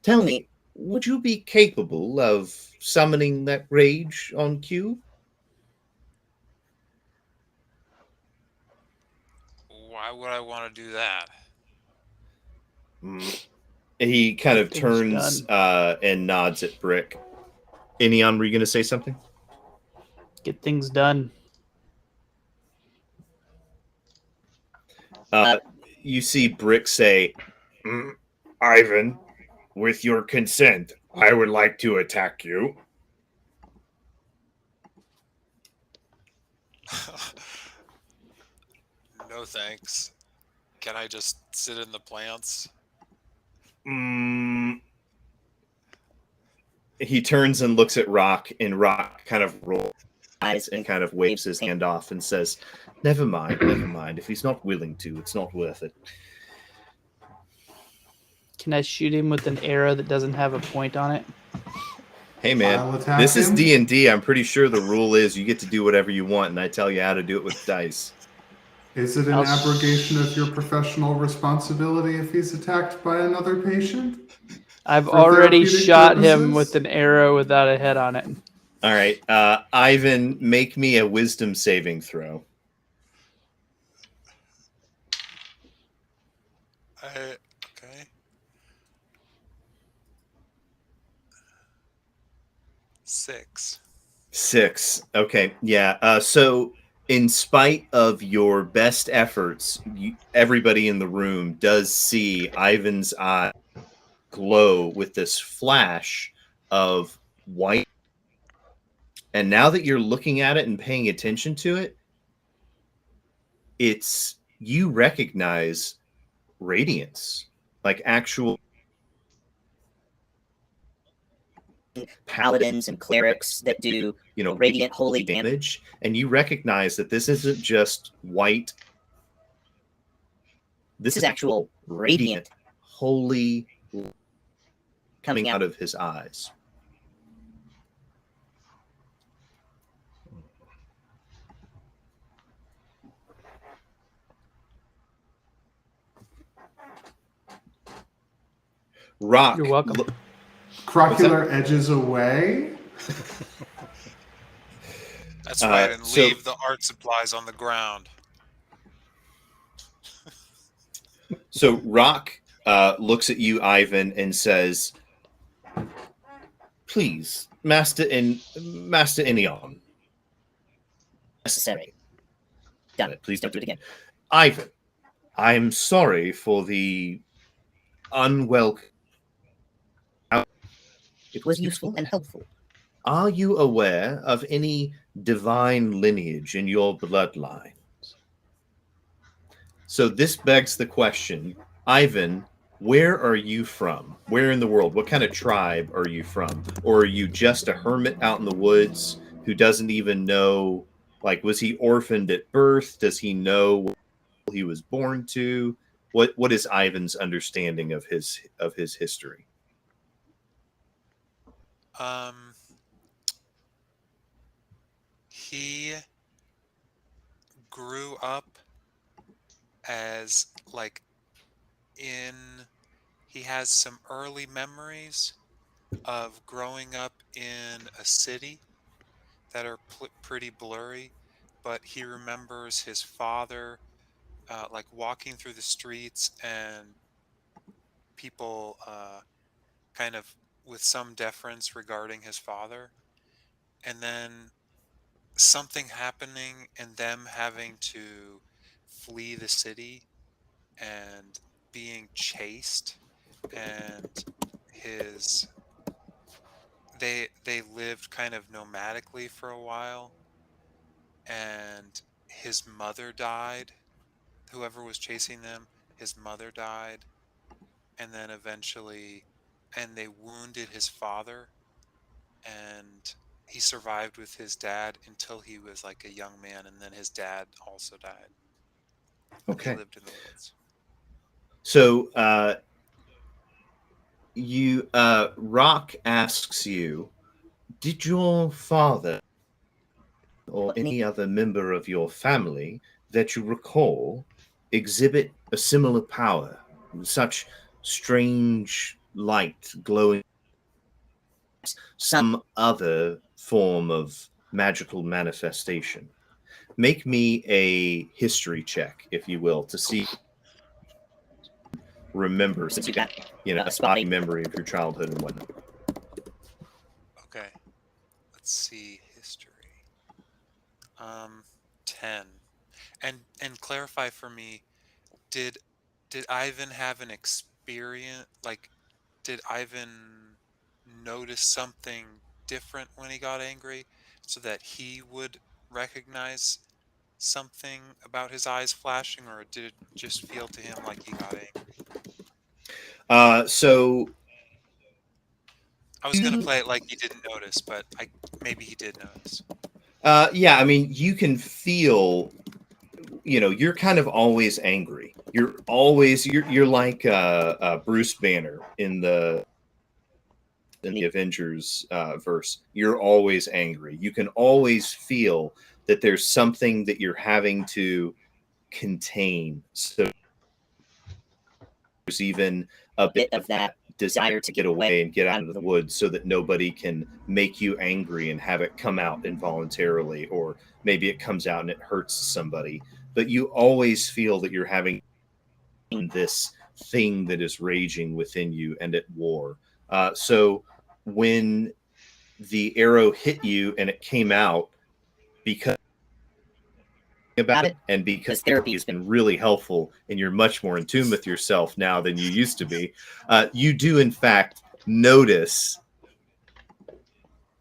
Tell me, would you be capable of summoning that rage on cue? Why would I want to do that? He kind of Things turns and nods at Brick. Enion, were you going to say something? Get things done. You see Brick say, Ivan, with your consent, I would like to attack you. No thanks. Can I just sit in the plants? He turns and looks at Rock, and Rock kind of rolls eyes and kind of waves his hand off and says, never mind. If he's not willing to, it's not worth it. Can I shoot him with an arrow that doesn't have a point on it? Hey man, this is D&D. I'm pretty sure the rule is you get to do whatever you want, and I tell you how to do it with dice. Is it an abrogation of your professional responsibility if he's attacked by another patient? I've already shot him with an arrow without a head on it. All right, Ivan, make me a wisdom saving throw. Okay. 6. Okay, yeah. So, in spite of your best efforts, everybody in the room does see Ivan's eye glow with this flash of white. And now that you're looking at it and paying attention to it, you recognize radiance, like actual paladins and clerics that do, radiant holy damage, and you recognize that this isn't just white. This is actual radiant holy coming out of his eyes. Rock. You're welcome. Crocular edges away. That's right, and leave the art supplies on the ground. So Rock looks at you, Ivan, and says, please, Master Enion. Necessary. Done it. Please don't do it again. Ivan, I'm sorry for the unwelcome. It was useful and helpful. Are you aware of any divine lineage in your bloodline? So this begs the question, Ivan, where are you from? Where in the world? What kind of tribe are you from? Or are you just a hermit out in the woods who doesn't even know, like, was he orphaned at birth? Does he know what he was born to? What is Ivan's understanding of his history? He grew up as he has some early memories of growing up in a city that are pretty blurry, but he remembers his father walking through the streets and people kind of with some deference regarding his father, and then something happening and them having to flee the city and being chased, and they lived kind of nomadically for a while, and his mother died. Whoever was chasing them, his mother died, and then eventually they wounded his father, and he survived with his dad until he was like a young man, and then his dad also died. Okay. They lived in the woods. So Rock asks you Did your father or any other member of your family that you recall exhibit a similar power, such strange light glowing, some other form of magical manifestation? Make me a history check, if you will, to see, remember, since you got, a spotty memory of your childhood and whatnot. Okay. Let's see history. 10. And clarify for me, did Ivan have an experience, like did Ivan notice something different when he got angry so that he would recognize something about his eyes flashing, or did it just feel to him like he got angry? So I was gonna play it like he didn't notice, but maybe he did notice. yeah, I mean, you can feel, you're kind of always angry. You're like Bruce Banner in the Avengers verse. You're always angry. You can always feel that there's something that you're having to contain. So there's even a bit of that desire to get away and get out of the woods so that nobody can make you angry and have it come out involuntarily, or maybe it comes out and it hurts somebody. But you always feel that you're having this thing that is raging within you and at war. So when the arrow hit you and it came out, because about it, and because therapy has been really helpful and you're much more in tune with yourself now than you used to be, you do in fact notice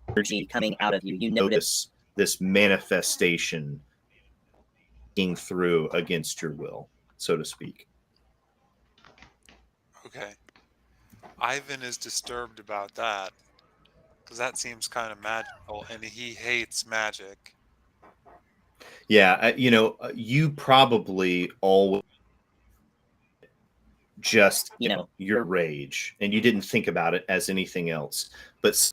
energy coming out of you. You notice this manifestation being through against your will, so to speak. Okay. Ivan is disturbed about that because that seems kind of magical, and he hates magic. Yeah, you probably always just, your rage, and you didn't think about it as anything else. But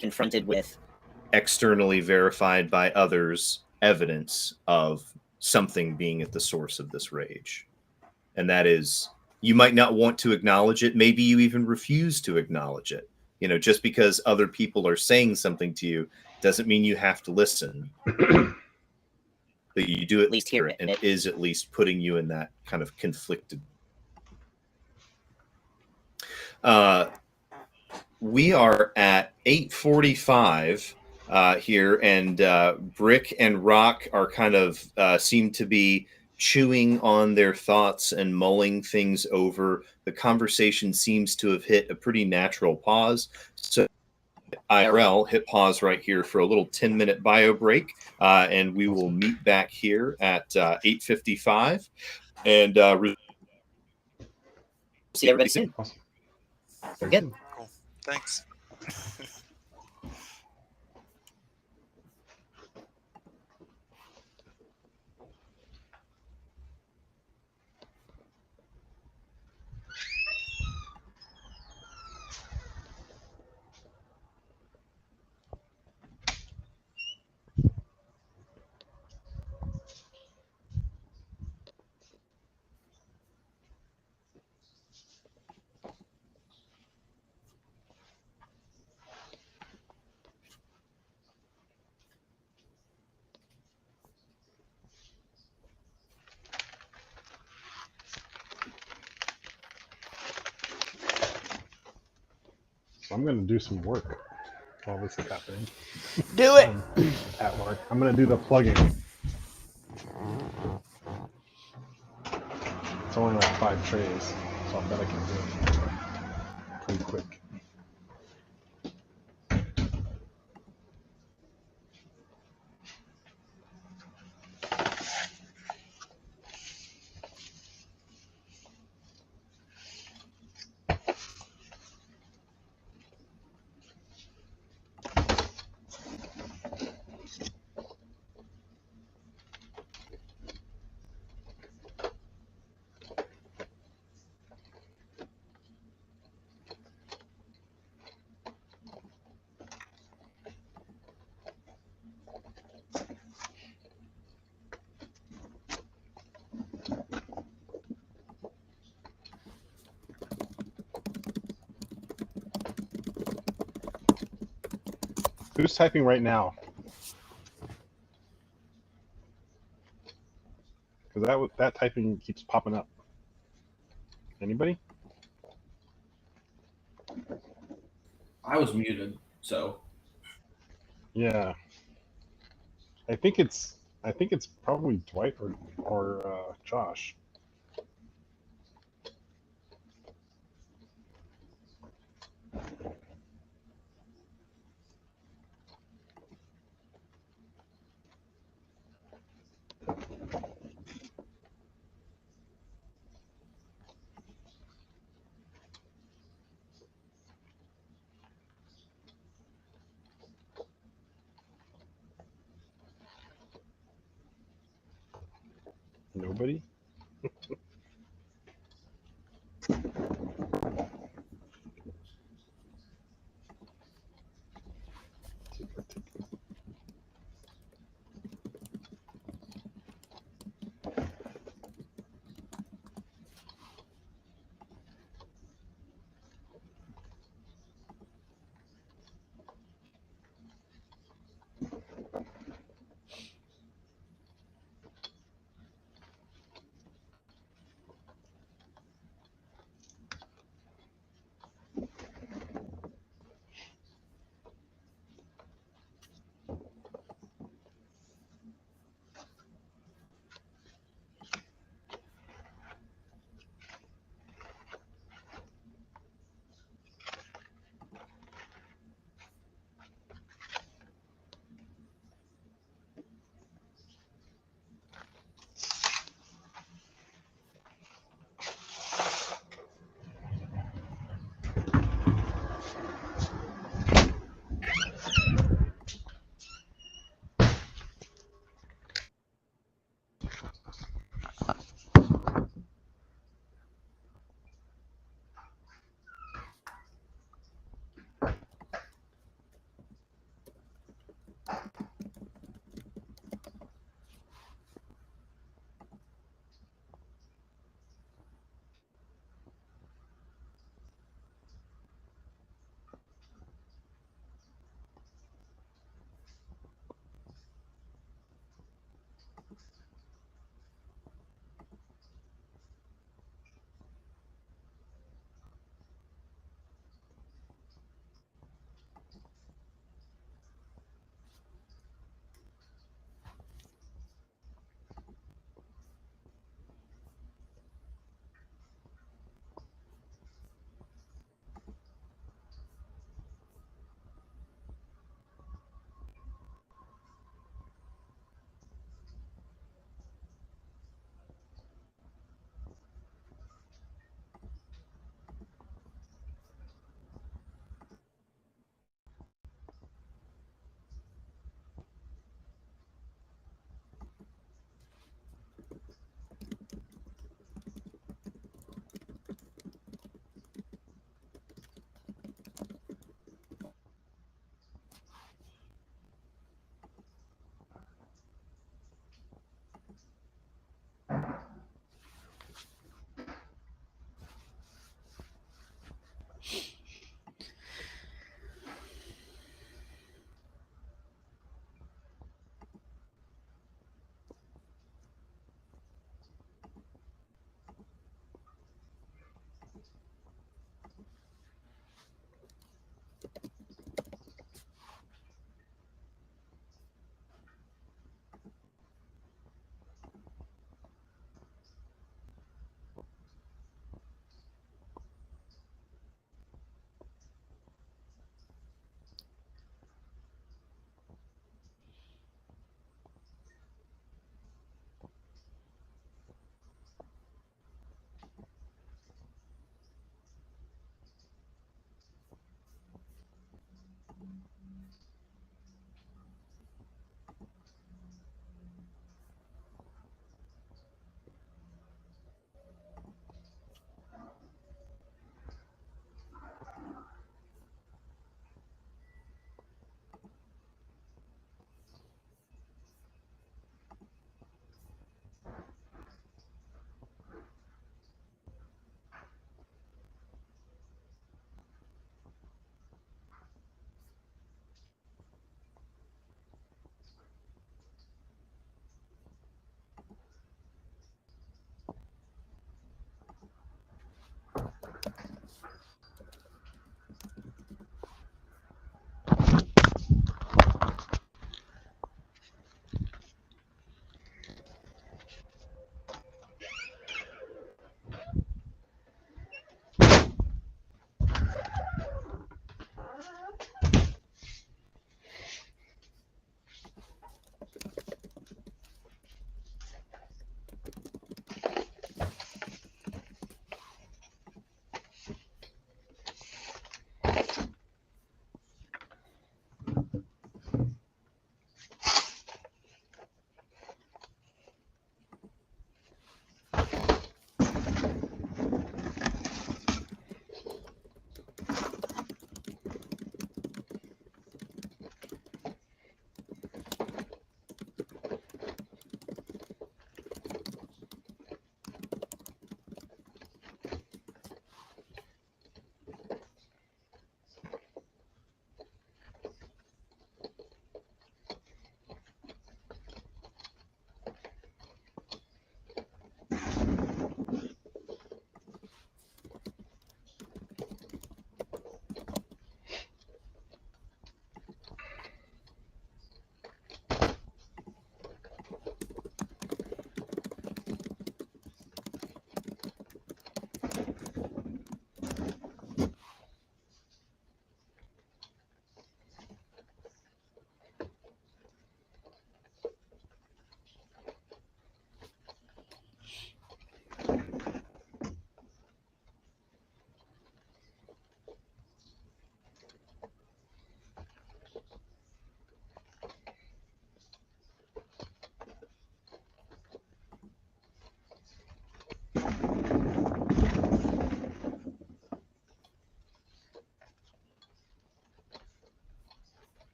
confronted with externally verified by others evidence of something being at the source of this rage. And that is, you might not want to acknowledge it. Maybe you even refuse to acknowledge it. Just because other people are saying something to you doesn't mean you have to listen. But you do at least hear it, and it is at least putting you in that kind of conflicted. We are at 8:45 here, and Brick and Rock are kind of seem to be chewing on their thoughts and mulling things over. The conversation seems to have hit a pretty natural pause. So IRL, hit pause right here for a little 10-minute bio break, and we will meet back here at 8:55, and see everybody soon. Awesome. Good. Cool. Thanks. So I'm going to do some work while this is happening. Do it. At work. I'm going to do the plugging. It's only like 5 trays, so I bet I can do it pretty quick. Who's typing right now? Because that typing keeps popping up. Anybody? I was muted, so Yeah. I think it's probably Dwight or Josh. Nobody?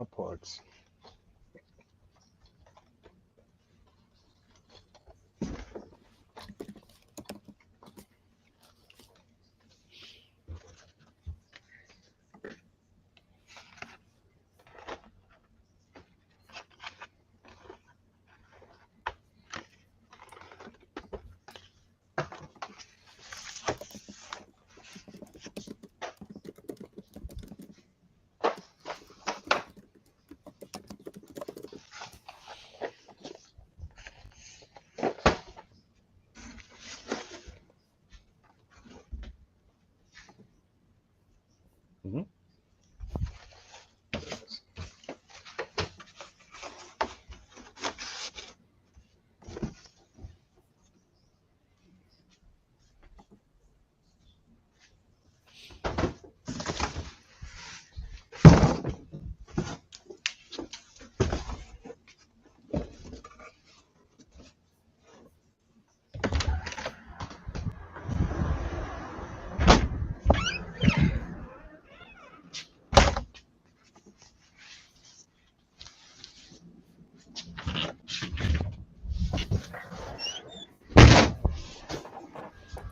my plugs. Mm-hmm.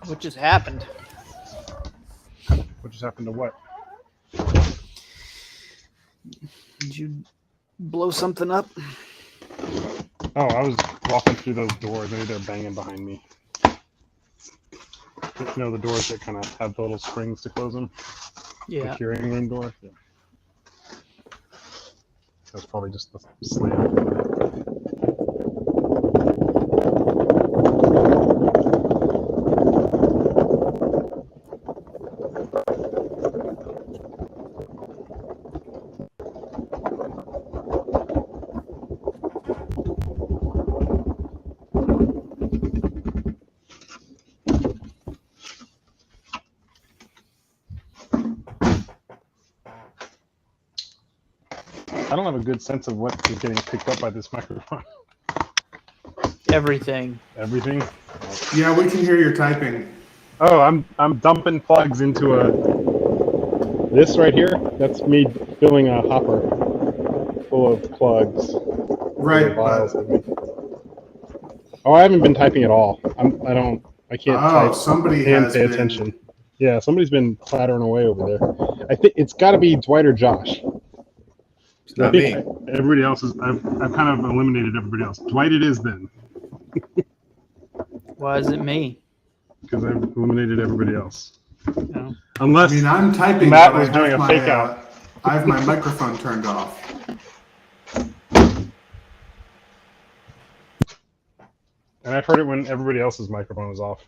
What just happened? What just happened to what? Did you blow something up? Oh, I was walking through those doors. Maybe they're banging behind me. You know the doors that kind of have the little springs to close them? Yeah. The hearing room door? Yeah. That's probably just the slam. I don't have a good sense of what is getting picked up by this microphone. Everything. Everything? Yeah, we can hear your typing. Oh, I'm dumping plugs into this right here. That's me filling a hopper full of plugs. Right, Vials but... of me. Oh, I haven't been typing at all. I can't type somebody and has pay been. attention. Yeah, somebody's been clattering away over there. I think it's got to be Dwight or Josh. It's not me. Everybody else is. I've kind of eliminated everybody else. Dwight, it is then. Why is it me? Because I've eliminated everybody else. No. Unless I mean, I'm typing, Matt but was doing a fake out. I have my microphone turned off. And I've heard it when everybody else's microphone is off.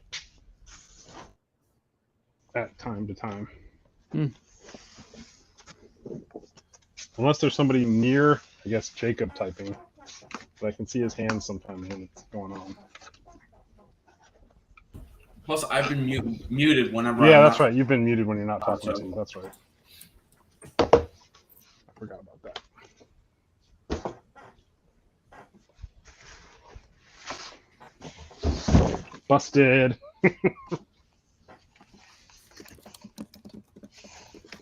At time to time. Unless there's somebody near, I guess, Jacob typing. But I can see his hands sometimes when it's going on. Plus, I've been muted whenever. Yeah, I'm that's not... right. You've been muted when you're not talking to. That's right. I forgot about that. Busted.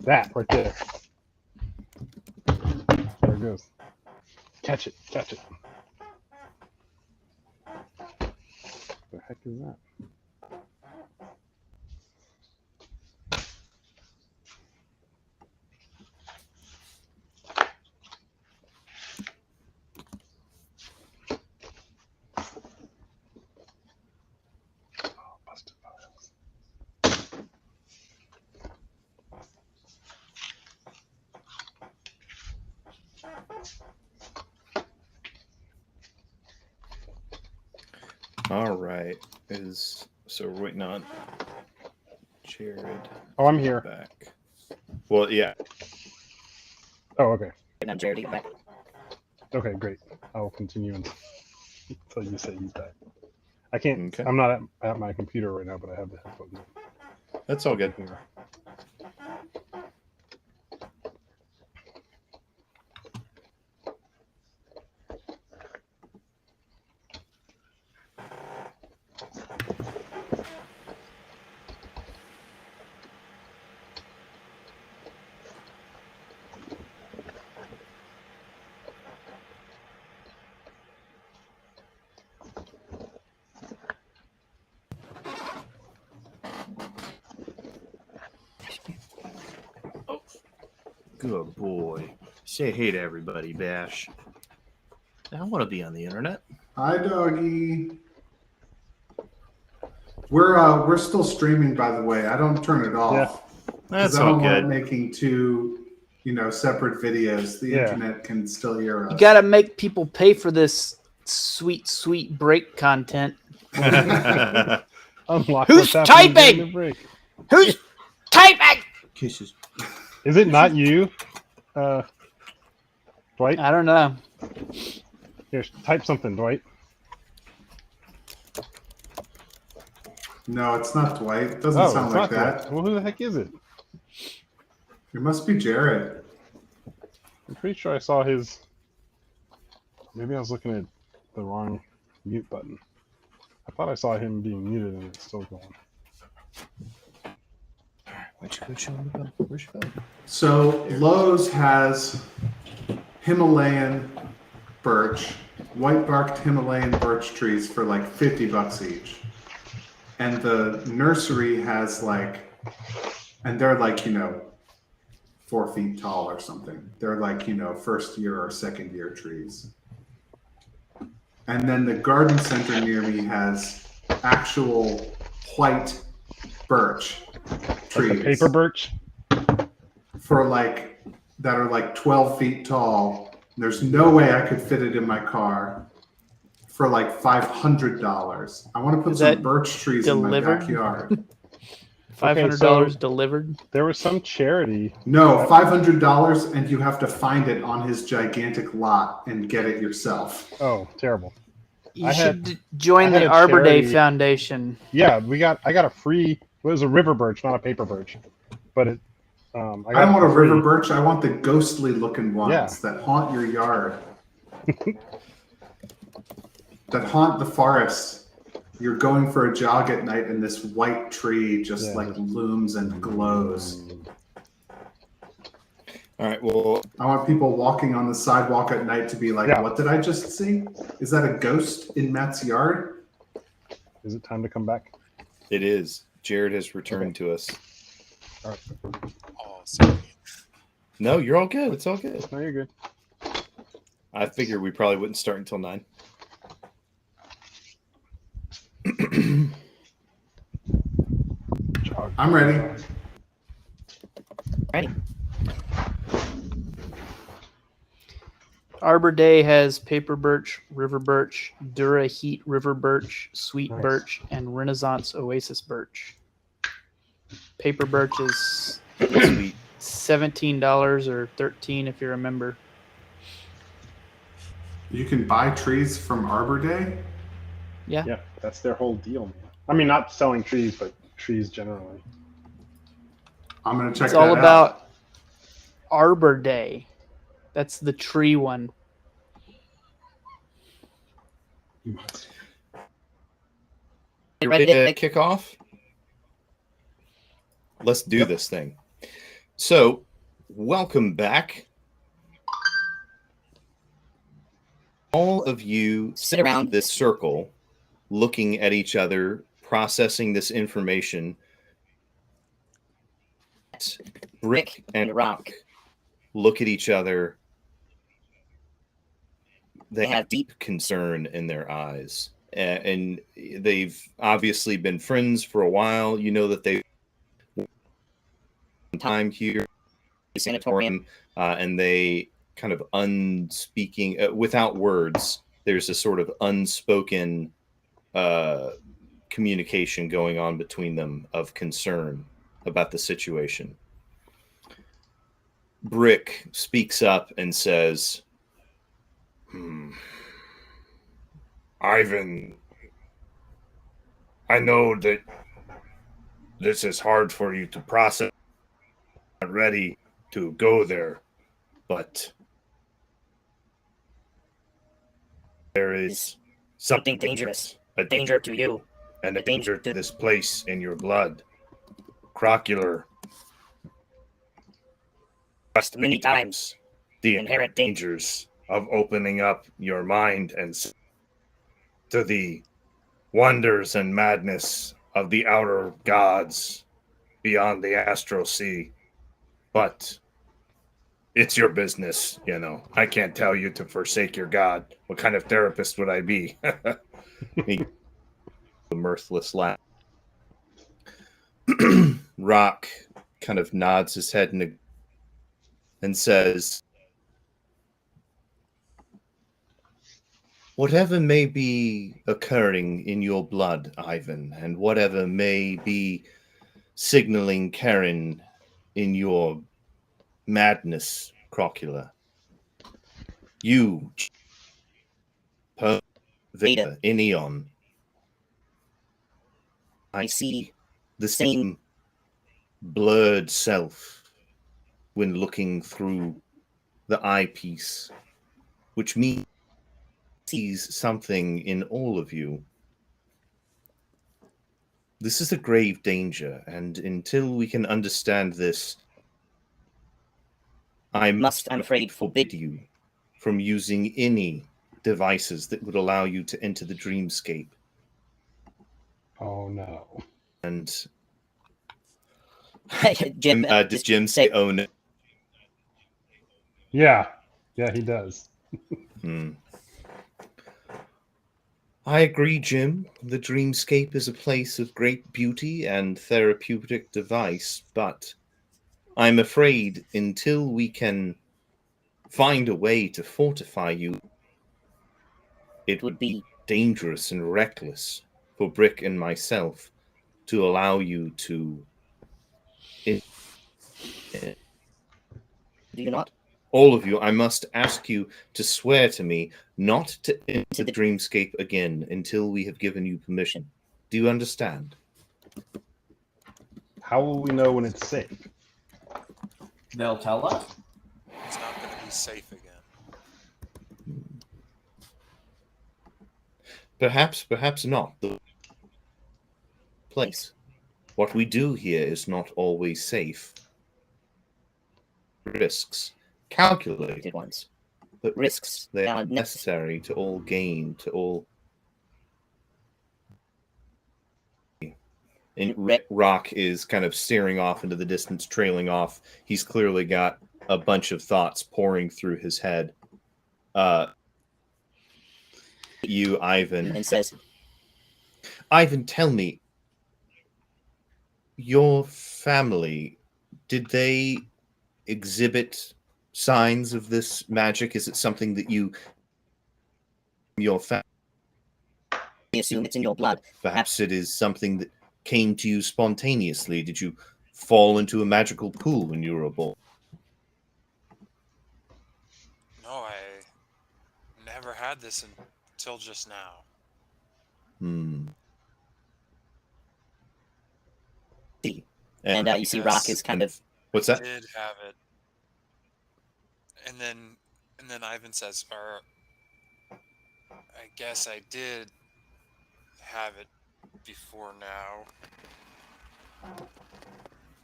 That right there. There it goes. Catch it. Catch it. The heck is that? All right. So we're waiting on Jared. Oh, I'm here. Back. Well, yeah. Oh, okay. Now, Jared, to get back. Okay, great. I'll continue until you say he's back. I can't. Okay. I'm not at my computer right now, but I have the headphones in. That's all good. Good boy. Say hey to everybody, Bash. I want to be on the internet. Hi, doggy. We're still streaming, by the way. I don't turn it off. That's I all don't good. want making two, separate videos. The internet can still hear us. You got to make people pay for this sweet, sweet break content. Unlock Who's what's happening during typing? the break. Who's typing? Kisses. Is it not you, Dwight? I don't know. Here, type something, Dwight. No, it's not Dwight. It doesn't sound like that. Dwight. Well, who the heck is it? It must be Jared. I'm pretty sure I saw his. Maybe I was looking at the wrong mute button. I thought I saw him being muted and it's still going. Why'd you go show him the bell? Where's your bell? So Lowe's has Himalayan birch, white barked Himalayan birch trees for like $50 each. And the nursery has and they're 4 feet tall or something. They're first year or second year trees. And then the garden center near me has actual white birch trees. Like the paper birch? For that are 12 feet tall. There's no way I could fit it in my car for $500. I want to put some birch trees in my backyard. $500 delivered? There was some charity. No, $500 and you have to find it on his gigantic lot and get it yourself. Oh, terrible. You should join the Arbor Day Foundation. Yeah, I got a free. It was a river birch, not a paper birch, but it. I don't want a river birch. I want the ghostly looking ones that haunt your yard. That haunt the forest. You're going for a jog at night and this white tree just looms and glows. All right, well, I want people walking on the sidewalk at night to be like, what did I just see? Is that a ghost in Matt's yard? Is it time to come back? It is. Jared has returned to us. All right. Oh, sorry. No, you're all good. It's all good. No, you're good. I figured we probably wouldn't start until 9. I'm ready. Ready. Arbor Day has paper birch, river birch, Dura Heat river birch, sweet birch, and Renaissance Oasis birch. Paper birch is Sweet. $17 or $13 if you're a member. You can buy trees from Arbor Day? Yeah. Yeah, that's their whole deal, man. I mean, not selling trees, but trees generally. I'm going to check It's that out. all about Arbor Day. That's the tree one. You ready to kick off? Let's do this thing. So, welcome back. All of you sit around this circle, looking at each other, processing this information. Brick and Rock look at each other. They have deep concern in their eyes. And they've obviously been friends for a while. You know that they've time here in the sanatorium, and they kind of unspeaking, without words, there's a sort of unspoken communication going on between them of concern about the situation. Brick speaks up and says, Ivan, I know that this is hard for you to process. Not ready to go there, but there is Something dangerous. A danger to you. and a danger to this place in your blood. Crocular Just many times. the Inherent dangers of opening up your mind and to the wonders and madness of the outer gods beyond the astral sea. But it's your business, you know. I can't tell you to forsake your god. What kind of therapist would I be? He a mirthless laugh. Rock kind of nods his head and says, whatever may be occurring in your blood, Ivan, and whatever may be signaling Karen in your madness, Crocula, you, Veda, in Eon, I see the same blurred self when looking through the eyepiece, which means sees something in all of you. This is a grave danger, and until we can understand this, I must, I'm afraid, forbid you from using any devices that would allow you to enter the dreamscape. Oh no. And Jim, does Jim say, oh no? Yeah, he does. I agree, Jim. The dreamscape is a place of great beauty and therapeutic device, but I'm afraid until we can find a way to fortify you, it would be dangerous and reckless for Brick and myself to allow you to. Do you not? All of you, I must ask you to swear to me not to enter the dreamscape again until we have given you permission. Do you understand? How will we know when it's safe? They'll tell us. It's not going to be safe again. Perhaps not. The place. What we do here is not always safe. Risks. Calculated ones. But risks, they are necessary to all gain, to all. And Rock is kind of staring off into the distance, trailing off. He's clearly got a bunch of thoughts pouring through his head. You, Ivan, and says, Ivan, tell me, your family, did they exhibit signs of this magic? Is it something that your family assume it's in your blood? Perhaps it is something that came to you spontaneously. Did you fall into a magical pool when you were born? No, I never had this until just now. And you see Rock is kind of... What's that? I did have it. And then Ivan says, I guess I did have it before now.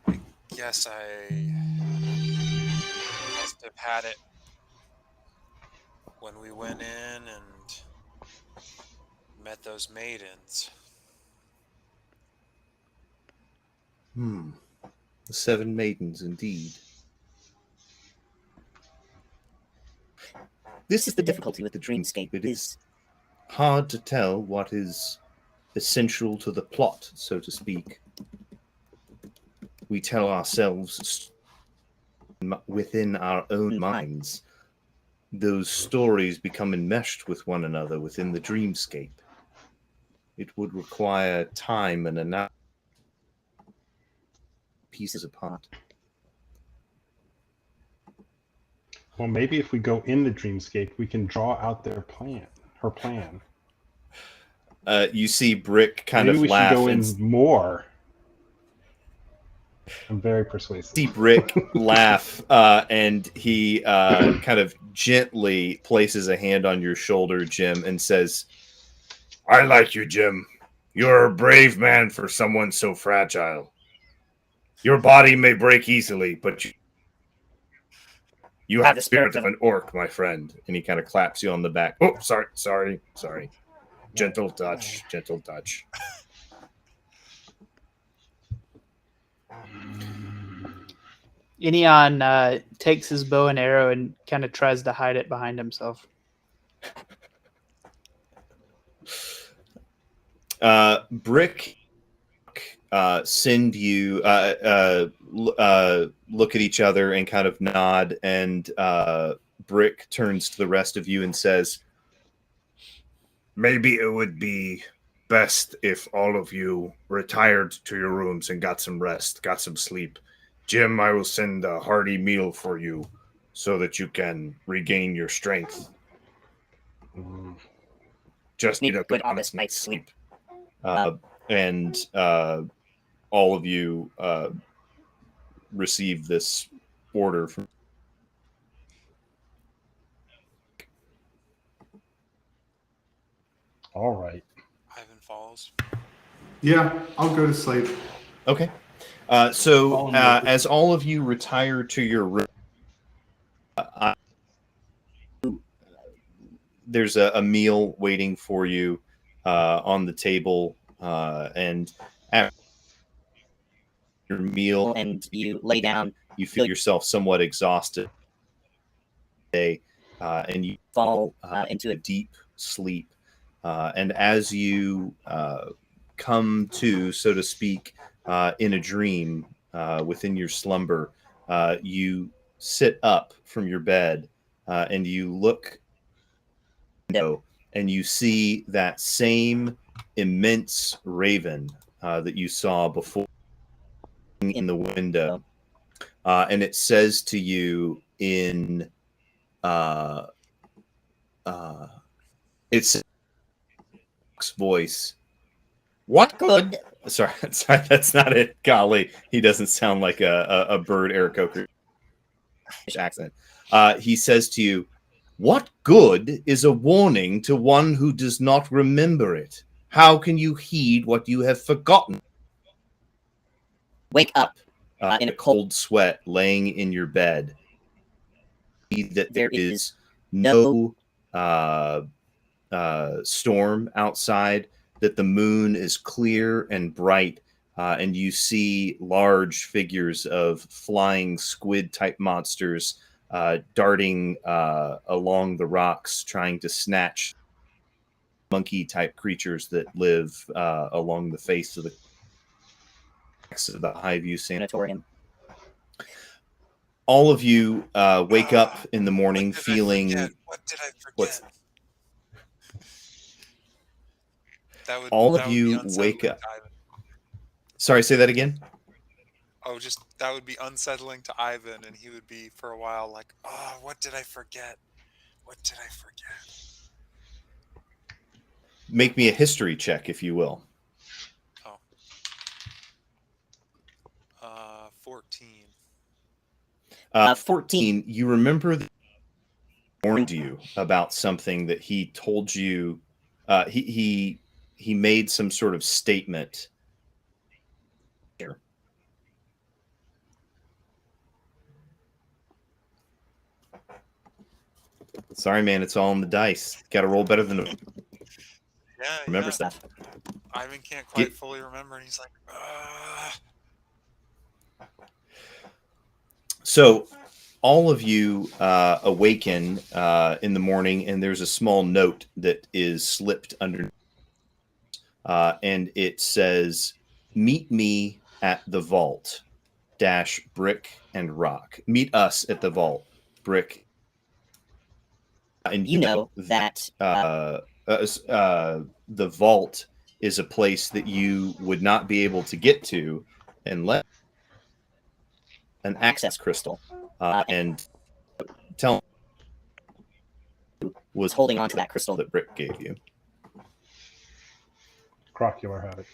I guess I must have had it when we went in and met those maidens. The 7 maidens, indeed. This is the difficulty with the dreamscape. It is hard to tell what is essential to the plot, so to speak. We tell ourselves within our own minds. Those stories become enmeshed with one another within the dreamscape. It would require time and enough pieces apart. Well, maybe if we go in the dreamscape, we can draw out her plan. You see Brick kind maybe of we laugh. Should go in more. I'm very persuasive. See Brick laugh, and he kind of gently places a hand on your shoulder, Jim, and says, I like you, Jim. You're a brave man for someone so fragile. Your body may break easily, but you have the spirit of an orc, my friend. And he kind of claps you on the back. Oh, sorry. Gentle touch. Enion takes his bow and arrow and kind of tries to hide it behind himself. Brick send you look at each other and kind of nod, and Brick turns to the rest of you and says, maybe it would be best if all of you retired to your rooms and got some rest, got some sleep. Jim, I will send a hearty meal for you so that you can regain your strength. Just Need a good honest night's sleep. And all of you receive this order from. All right. Ivan follows. Yeah, I'll go to sleep. Okay. So as all of you retire to your room, there's a meal waiting for you on the table, and after your meal And you lay down, you feel yourself somewhat exhausted, and you fall into a deep sleep. And as you come to, so to speak, in a dream within your slumber, you sit up from your bed and you look and you see that same immense raven that you saw before in the window. And it says to you in its voice, what good? Sorry, that's not it. Golly, he doesn't sound like a bird Aarakocra accent. He says to you, what good is a warning to one who does not remember it? How can you heed what you have forgotten? Wake up in a cold sweat, laying in your bed. See that there is no storm outside, that the moon is clear and bright, and you see large figures of flying squid-type monsters darting along the rocks, trying to snatch monkey-type creatures that live along the face of the Highview Sanatorium. All of you wake up in the morning feeling. What did I forget? All of you wake up. Sorry, say that again. Oh, just that would be unsettling to Ivan, and he would be for a while like, "Oh, what did I forget? What did I forget?" Make me a history check, if you will. Oh. 14. 14. You remember that he warned you about something that he told you. He made some sort of statement. Here. Sorry, man. It's all in the dice. Got to roll better than. Remember stuff. Ivan can't quite fully remember, and he's like, So all of you awaken in the morning, and there's a small note that is slipped under, and it says, meet me at the vault - brick and rock. Meet us at the vault, brick. And you know that the vault is a place that you would not be able to get to unless an access crystal. And tell me was holding on to that crystal that Brick gave you. Crocular had it.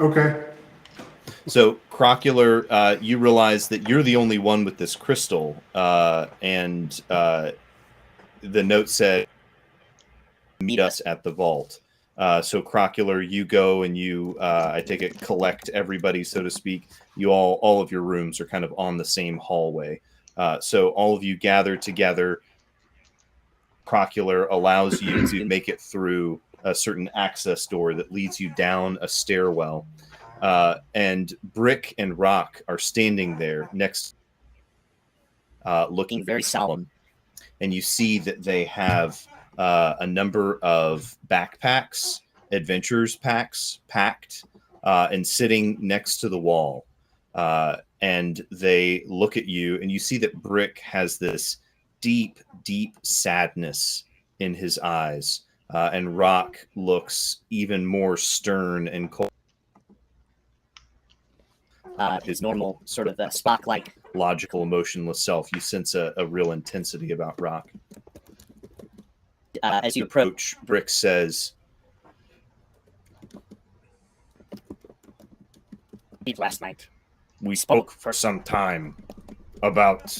Okay. So, Crocular, you realize that you're the only one with this crystal, and the note said, meet us at the vault. So, Crocular, you go and you, I take it, collect everybody, so to speak. You all of your rooms are kind of on the same hallway. So, all of you gather together. Crocular allows you to make it through a certain access door that leads you down a stairwell. And Brick and Rock are standing there next, looking very solemn. And you see that they have a number of backpacks, adventures packs, packed and sitting next to the wall. And they look at you, and you see that Brick has this deep, deep sadness in his eyes. And Rock looks even more stern and cold. His normal sort of Spock-like, logical, emotionless self. You sense a real intensity about Rock. As you approach, Brick says, Last night. We spoke for some time about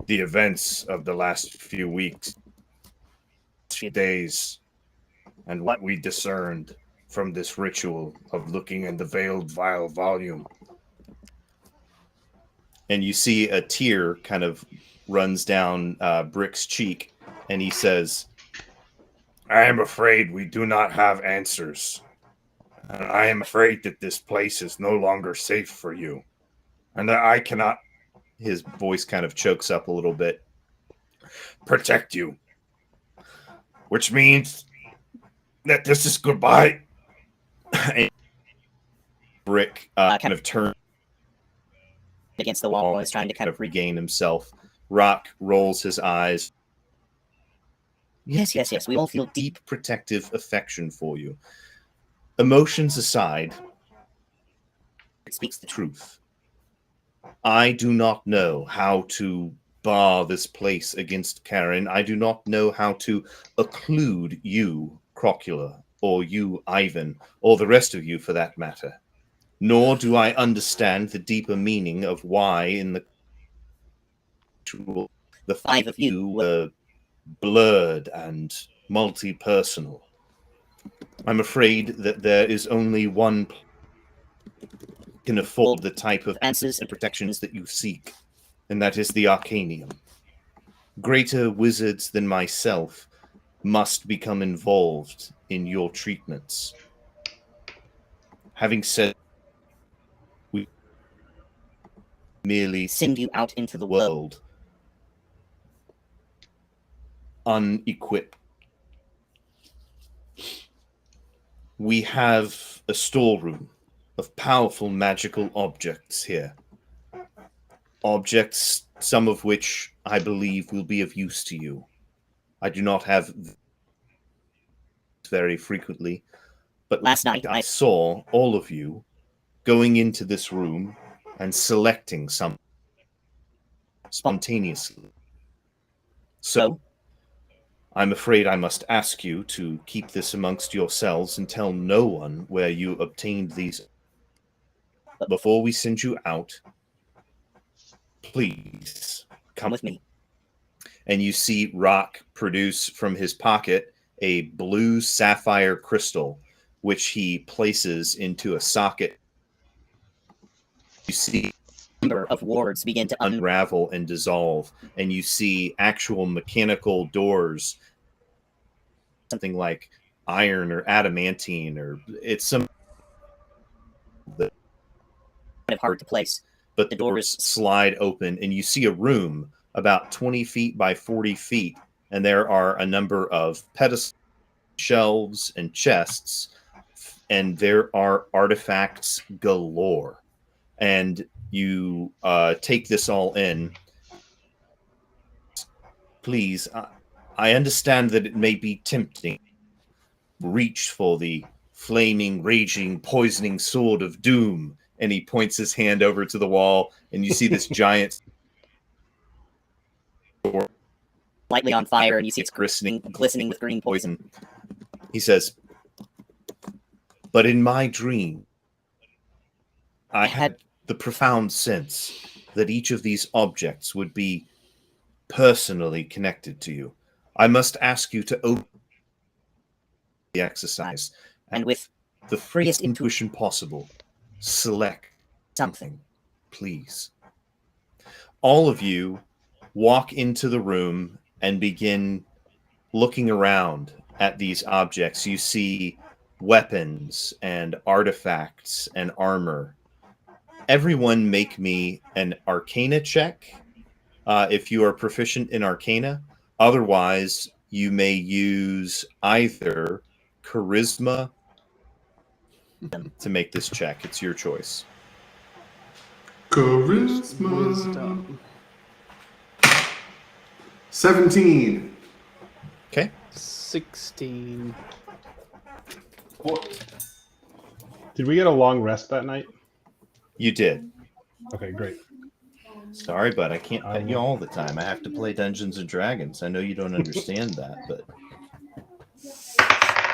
the events of the last few weeks, few days, and what we discerned from this ritual of looking in the veiled vial volume. And you see a tear kind of runs down Brick's cheek, and he says, I am afraid we do not have answers. And I am afraid that this place is no longer safe for you. And that I cannot, his voice kind of chokes up a little bit, protect you. Which means that this is goodbye. And Brick kind of turns against the wall and is trying to kind of regain himself. Rock rolls his eyes. Yes, we all feel deep protective affection for you. Emotions aside, it speaks the truth. I do not know how to bar this place against Karen. I do not know how to occlude you, Crocula, or you, Ivan, or the rest of you for that matter. Nor do I understand the deeper meaning of why in the five of you were blurred and multi-personal. I'm afraid that there is only one can afford the type of answers and protections that you seek, and that is the Arcanium. Greater wizards than myself must become involved in your treatments. Having said, we merely send you out into the world unequipped. We have a storeroom of powerful magical objects here. Objects, some of which I believe will be of use to you. I do not have very frequently, but last night I saw all of you going into this room and selecting some spontaneously. So, I'm afraid I must ask you to keep this amongst yourselves and tell no one where you obtained these. But before we send you out, please come with me. And you see Rock produce from his pocket a blue sapphire crystal, which he places into a socket. You see a number of wards begin to unravel and dissolve, and you see actual mechanical doors, something like iron or adamantine, or it's some that kind of hard to place, but the doors slide open, and you see a room about 20 feet by 40 feet, and there are a number of pedestals, shelves, and chests, and there are artifacts galore. And you take this all in. Please, I understand that it may be tempting. Reach for the flaming, raging, poisoning sword of doom. And he points his hand over to the wall, and you see this giant sword lightly on fire, and you see it's glistening with green poison. He says, but in my dream, I had the profound sense that each of these objects would be personally connected to you. I must ask you to open the exercise, and with the freest intuition possible, select something, please. All of you walk into the room and begin looking around at these objects. You see weapons and artifacts and armor. Everyone make me an Arcana check if you are proficient in Arcana. Otherwise, you may use either Charisma to make this check. It's your choice. Charisma. Wisdom. 17. Okay. 16. Did we get a long rest that night? You did. Okay, great. Sorry, but I can't pet you all the time. I have to play Dungeons and Dragons. I know you don't understand that, but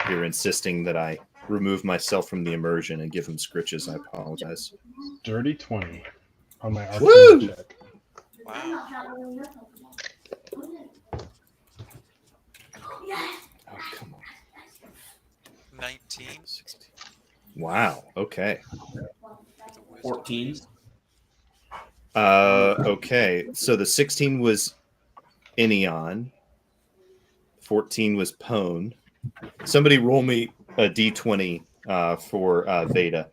you're insisting that I remove myself from the immersion and give him scritches. I apologize. Dirty 20 on my Woo! Arcana check. Wow. Oh, come on. 19. 16. Wow. Okay. 14. Okay. So the 16 was Ineon. 14 was Pone. Somebody roll me a d20 for Veda.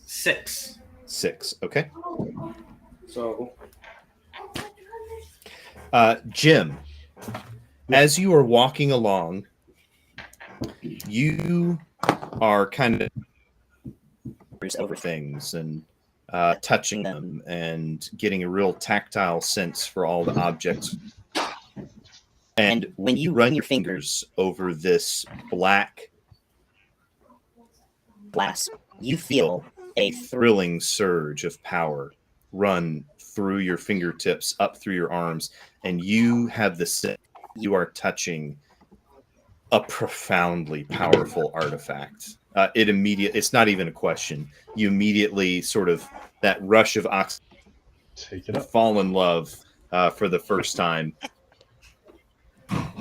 6. 6. Okay. So Jim, as you are walking along, you are kind of over things and touching them and getting a real tactile sense for all the objects. And when you run your fingers over this black glass, you feel a thrilling surge of power run through your fingertips, up through your arms, and you have the sense you are touching a profoundly powerful artifact. It's not even a question. You immediately sort of, that rush of oxygen, Take it up. fall in love for the first time.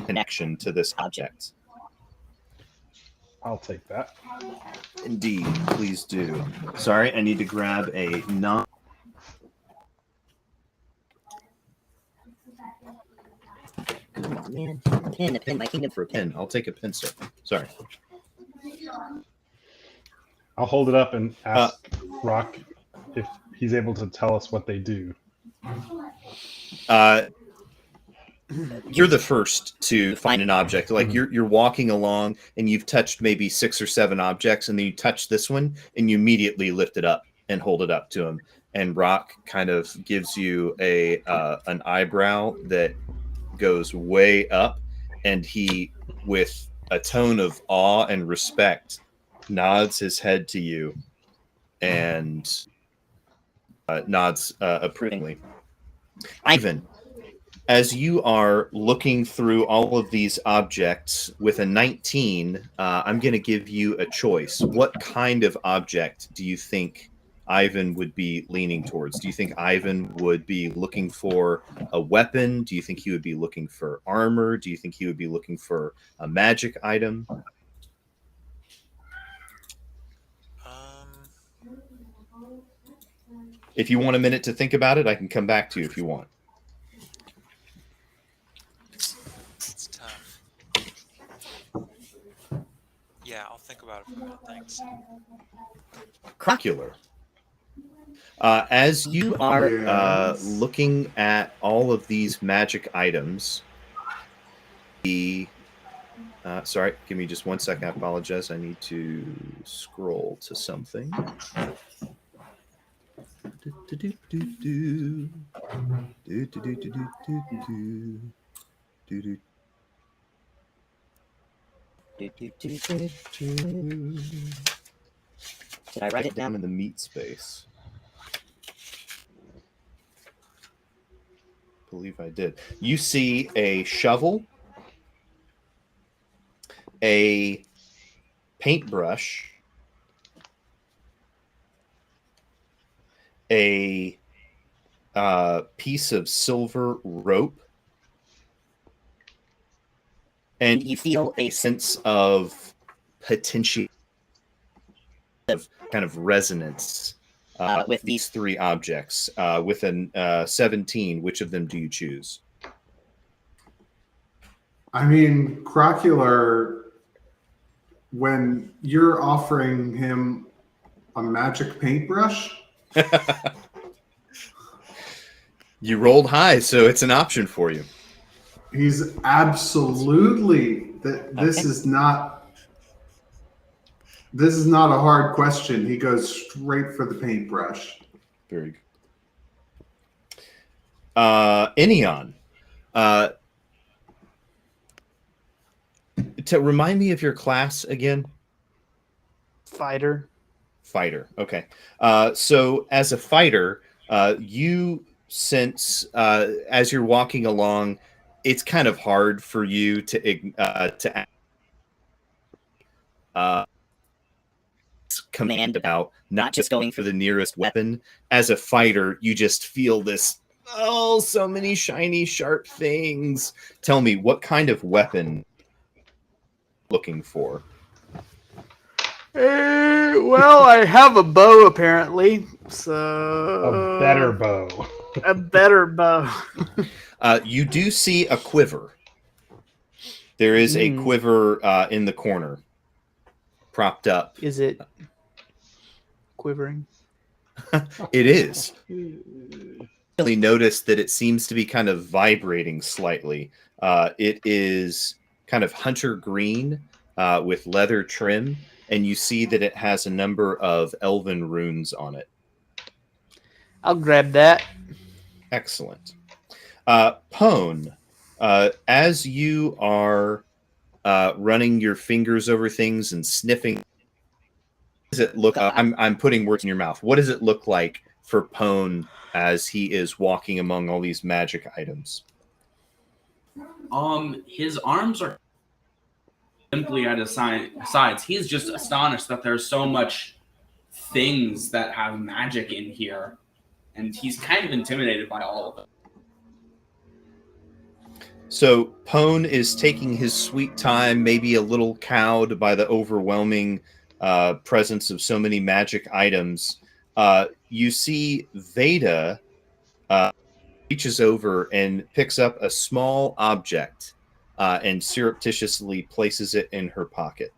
Connection to this object. I'll take that. Indeed, please do. Sorry, I need to grab a non. Come on, man. A pen, my kingdom for a pen. I'll take a pencil. Sorry. I'll hold it up and ask Rock if he's able to tell us what they do. You're the first to find an object. Like you're walking along and you've touched maybe 6 or 7 objects, and then you touch this one and you immediately lift it up and hold it up to him. And Rock kind of gives you an eyebrow that goes way up, and he, with a tone of awe and respect, nods his head to you and nods approvingly. Ivan, as you are looking through all of these objects with a 19, I'm going to give you a choice. What kind of object do you think Ivan would be leaning towards? Do you think Ivan would be looking for a weapon? Do you think he would be looking for armor? Do you think he would be looking for a magic item? If you want a minute to think about it, I can come back to you if you want. It's tough. Yeah, I'll think about it for a minute. Thanks. Crocular. As you are looking at all of these magic items, sorry, give me just 1 second. I apologize. I need to scroll to something. Did I write it down in the meat space? I believe I did. You see a shovel, a paintbrush, a piece of silver rope, and you feel a sense of potential, of kind of resonance with these 3 objects. With an 17, which of them do you choose? I mean, Crocular, when you're offering him a magic paintbrush, You rolled high, so it's an option for you. he's absolutely that. This is not a hard question. He goes straight for the paintbrush. Very good. Enion. To remind me of your class again. Fighter. Fighter. Okay. So as a fighter, you sense as you're walking along, it's kind of hard for you to command about not just going for the nearest weapon. As a fighter, you just feel this, oh, so many shiny, sharp things. Tell me, what kind of weapon looking for? Well, I have a bow apparently, so A better bow. a better bow. You do see a quiver. There is a quiver in the corner, propped up. Is it quivering? It is. Really notice that it seems to be kind of vibrating slightly. It is kind of hunter green with leather trim, and you see that it has a number of elven runes on it. I'll grab that. Excellent. Pone, as you are running your fingers over things and sniffing, does it look? I'm putting words in your mouth. What does it look like for Pone as he is walking among all these magic items? His arms are simply at his sides. He's just astonished that there's so much things that have magic in here, and he's kind of intimidated by all of it. So Pone is taking his sweet time, maybe a little cowed by the overwhelming presence of so many magic items. You see Veda reaches over and picks up a small object and surreptitiously places it in her pocket.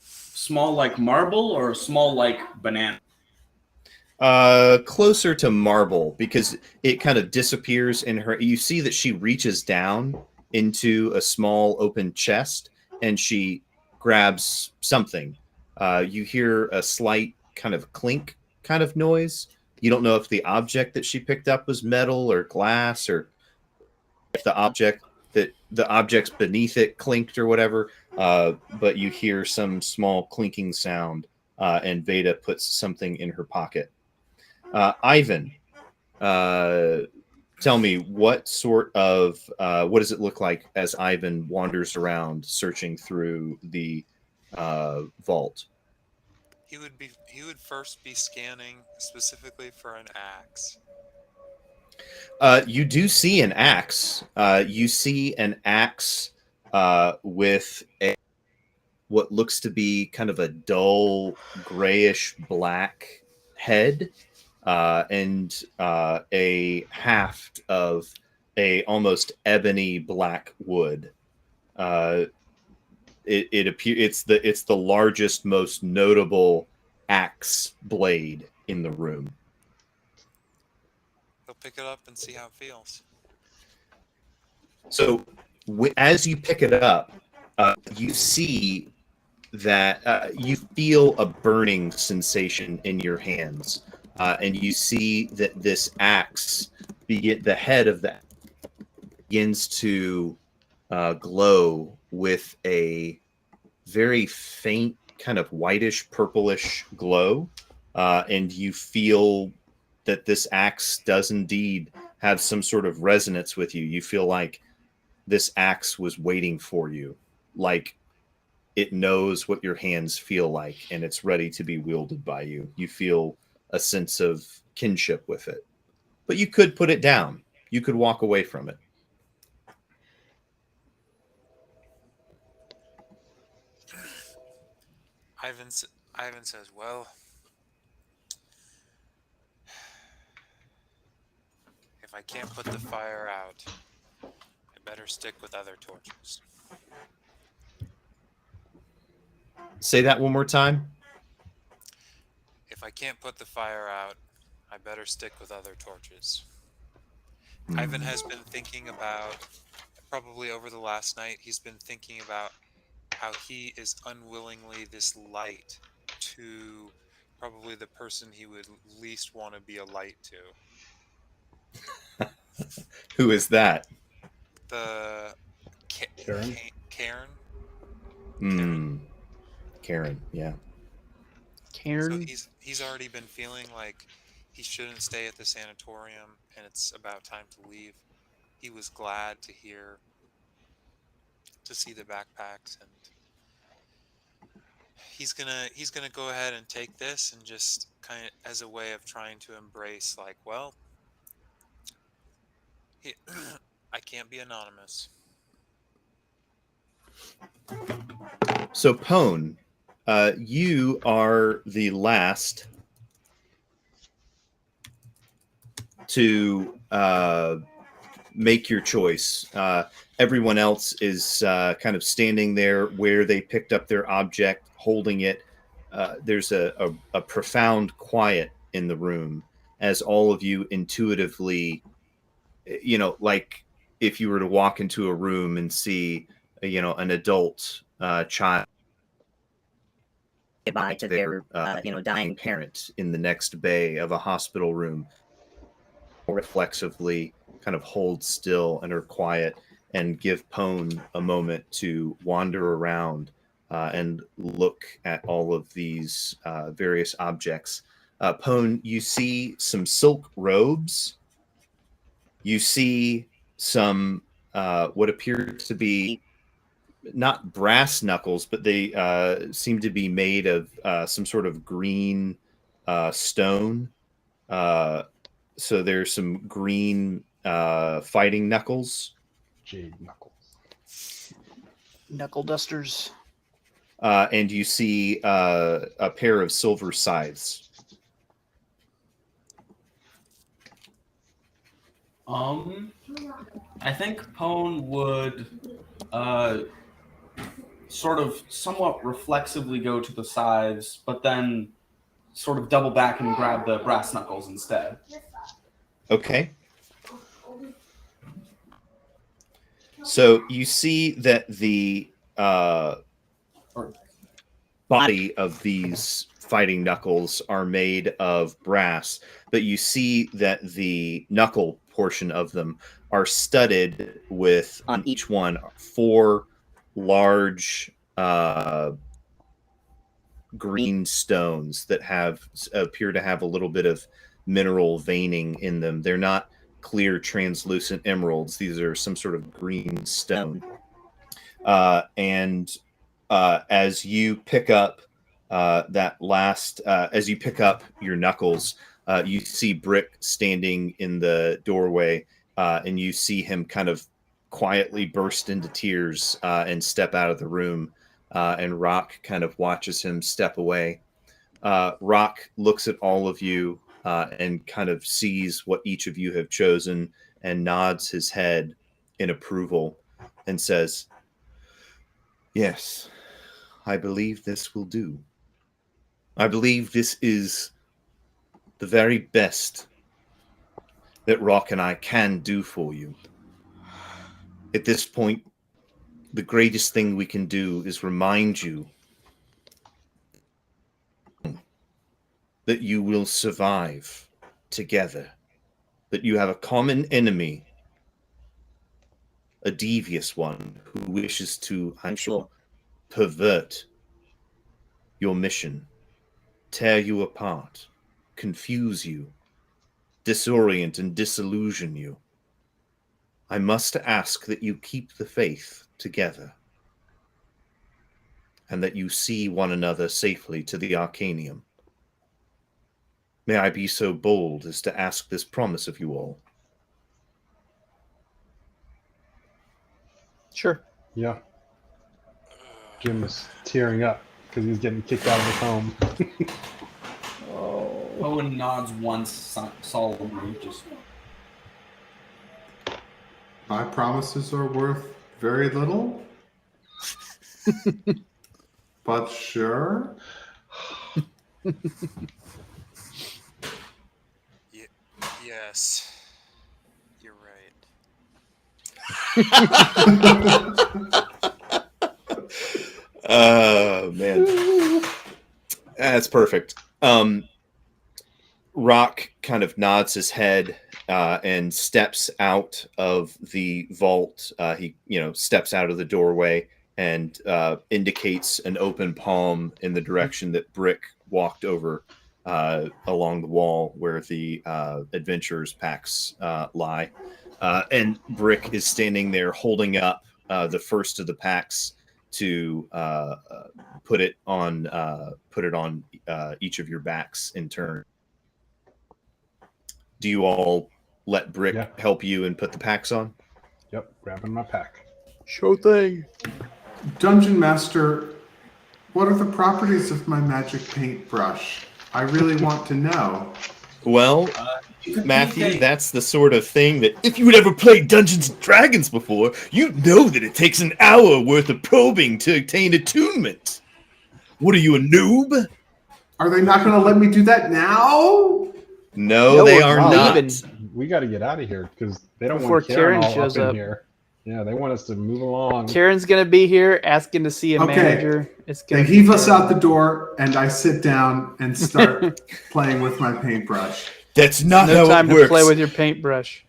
Small like marble or small like banana? Closer to marble, because it kind of disappears in her. You see that she reaches down into a small open chest and she grabs something. You hear a slight kind of clink kind of noise. You don't know if the object that she picked up was metal or glass, or if the objects beneath it clinked or whatever. But you hear some small clinking sound, and Veda puts something in her pocket. Ivan, tell me, what does it look like as Ivan wanders around searching through the vault? He would first be scanning specifically for an axe. You do see an axe. You see an axe with what looks to be kind of a dull grayish black head. And a haft of a almost ebony black wood. It's the largest, most notable axe blade in the room. He'll pick it up and see how it feels. So as you pick it up, you see that you feel a burning sensation in your hands. And you see that this axe, the head of the begins to glow with a very faint, kind of whitish, purplish glow. And you feel that this axe does indeed have some sort of resonance with you. You feel like this axe was waiting for you, like it knows what your hands feel like, and it's ready to be wielded by you. You feel a sense of kinship with it. But you could put it down. You could walk away from it. Ivan says, well, If I can't put the fire out, I better stick with other torches. Say that one more time. If I can't put the fire out, I better stick with other torches. Hmm. Ivan has been thinking about, probably over the last night, he's been thinking about how he is unwillingly this light to probably the person he would least want to be a light to. Who is that? The Karen? Karen? Karen, yeah. Cairn. So he's already been feeling like he shouldn't stay at the sanatorium and it's about time to leave. He was glad to see the backpacks, and he's gonna go ahead and take this and just kind of as a way of trying to embrace, like, well, I can't be anonymous. So Pone, you are the last to make your choice. Everyone else is kind of standing there where they picked up their object, holding it. There's a profound quiet in the room as all of you intuitively, like if you were to walk into a room and see, an adult child Goodbye to their, dying parent in the next bay of a hospital room, reflexively kind of hold still and are quiet and give Pone a moment to wander around and look at all of these various objects. Pone, you see some silk robes. You see some what appears to be not brass knuckles, but they seem to be made of some sort of green stone. So there's some green fighting knuckles. Jade knuckles. Knuckle dusters. And you see a pair of silver scythes. I think Pone would sort of somewhat reflexively go to the scythes, but then sort of double back and grab the brass knuckles instead. Okay. So you see that the body of these fighting knuckles are made of brass, but you see that the knuckle portion of them are studded with, on each one, 4 large green stones that appear to have a little bit of mineral veining in them. They're not clear, translucent emeralds. These are some sort of green stone. And as you pick up as you pick up your knuckles, you see Brick standing in the doorway, and you see him kind of quietly burst into tears and step out of the room. And Rock kind of watches him step away. Rock looks at all of you and kind of sees what each of you have chosen and nods his head in approval and says, "Yes, I believe this will do. I believe this is the very best that Rock and I can do for you. At this point, the greatest thing we can do is remind you that you will survive together, that you have a common enemy, a devious one who wishes to, I'm sure, pervert your mission, tear you apart, confuse you, disorient and disillusion you. I must ask that you keep the faith together and that you see one another safely to the Arcanium. May I be so bold as to ask this promise of you all?" Sure. Yeah. Jim is tearing up because he's getting kicked out of his home. Owen nods once solemnly, just My promises are worth very little. But sure. Yes. You're right. Oh man, that's perfect. Rock kind of nods his head and steps out of the vault. He, steps out of the doorway and indicates an open palm in the direction that Brick walked over along the wall where the adventurers' packs lie. And Brick is standing there holding up the first of the packs to put it on each of your backs in turn. Do you all let Brick help you and put the packs on? Yep, grabbing my pack. Sure thing. Dungeon Master, what are the properties of my magic paintbrush? I really want to know. Well, Matthew, that's the sort of thing that if you had ever played Dungeons and Dragons before, you'd know that it takes an hour worth of probing to obtain attunement. What are you, a noob? Are they not going to let me do that now? No, they are not. We got to get out of here because they don't Before want Karen Karen shows up in up. here. Yeah, they want us to move along. Karen's gonna be here asking to see a manager. It's gonna they heave us out the door, and I sit down and start playing with my paintbrush. That's not how it works. No time to play with your paintbrush.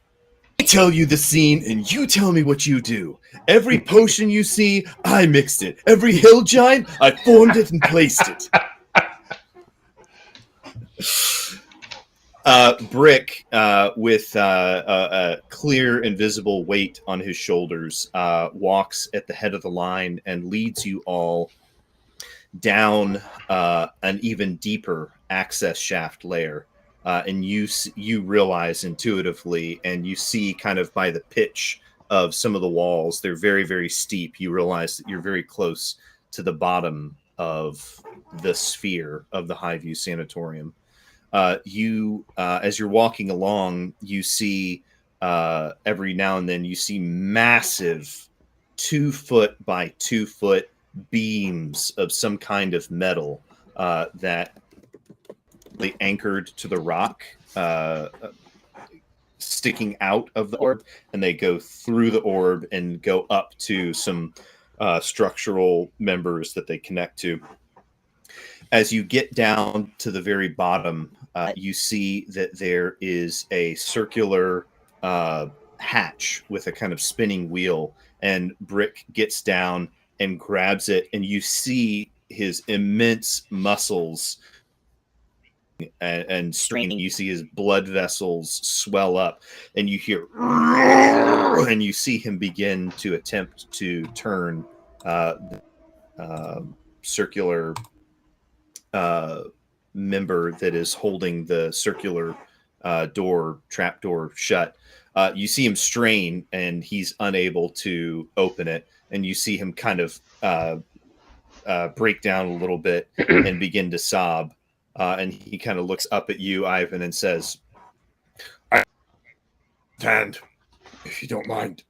I tell you the scene, and you tell me what you do. Every potion you see, I mixed it. Every hill giant, I formed it and placed it. Brick, with a clear, invisible weight on his shoulders, walks at the head of the line and leads you all down an even deeper access shaft layer. And you realize intuitively, and you see kind of by the pitch of some of the walls, they're very, very steep. You realize that you're very close to the bottom of the sphere of the Highview Sanatorium. As you're walking along, you see every now and then you see massive 2 foot by 2 foot beams of some kind of metal that they anchored to the rock, sticking out of the orb, and they go through the orb and go up to some structural members that they connect to. As you get down to the very bottom, you see that there is a circular hatch with a kind of spinning wheel, and Brick gets down and grabs it, and you see his immense muscles and straining. You see his blood vessels swell up, and you hear, and you see him begin to attempt to turn circular member that is holding the circular trap door shut. You see him strain, and he's unable to open it, and you see him kind of break down a little bit and begin to sob. And he kind of looks up at you, Ivan, and says, "I stand, if you don't mind."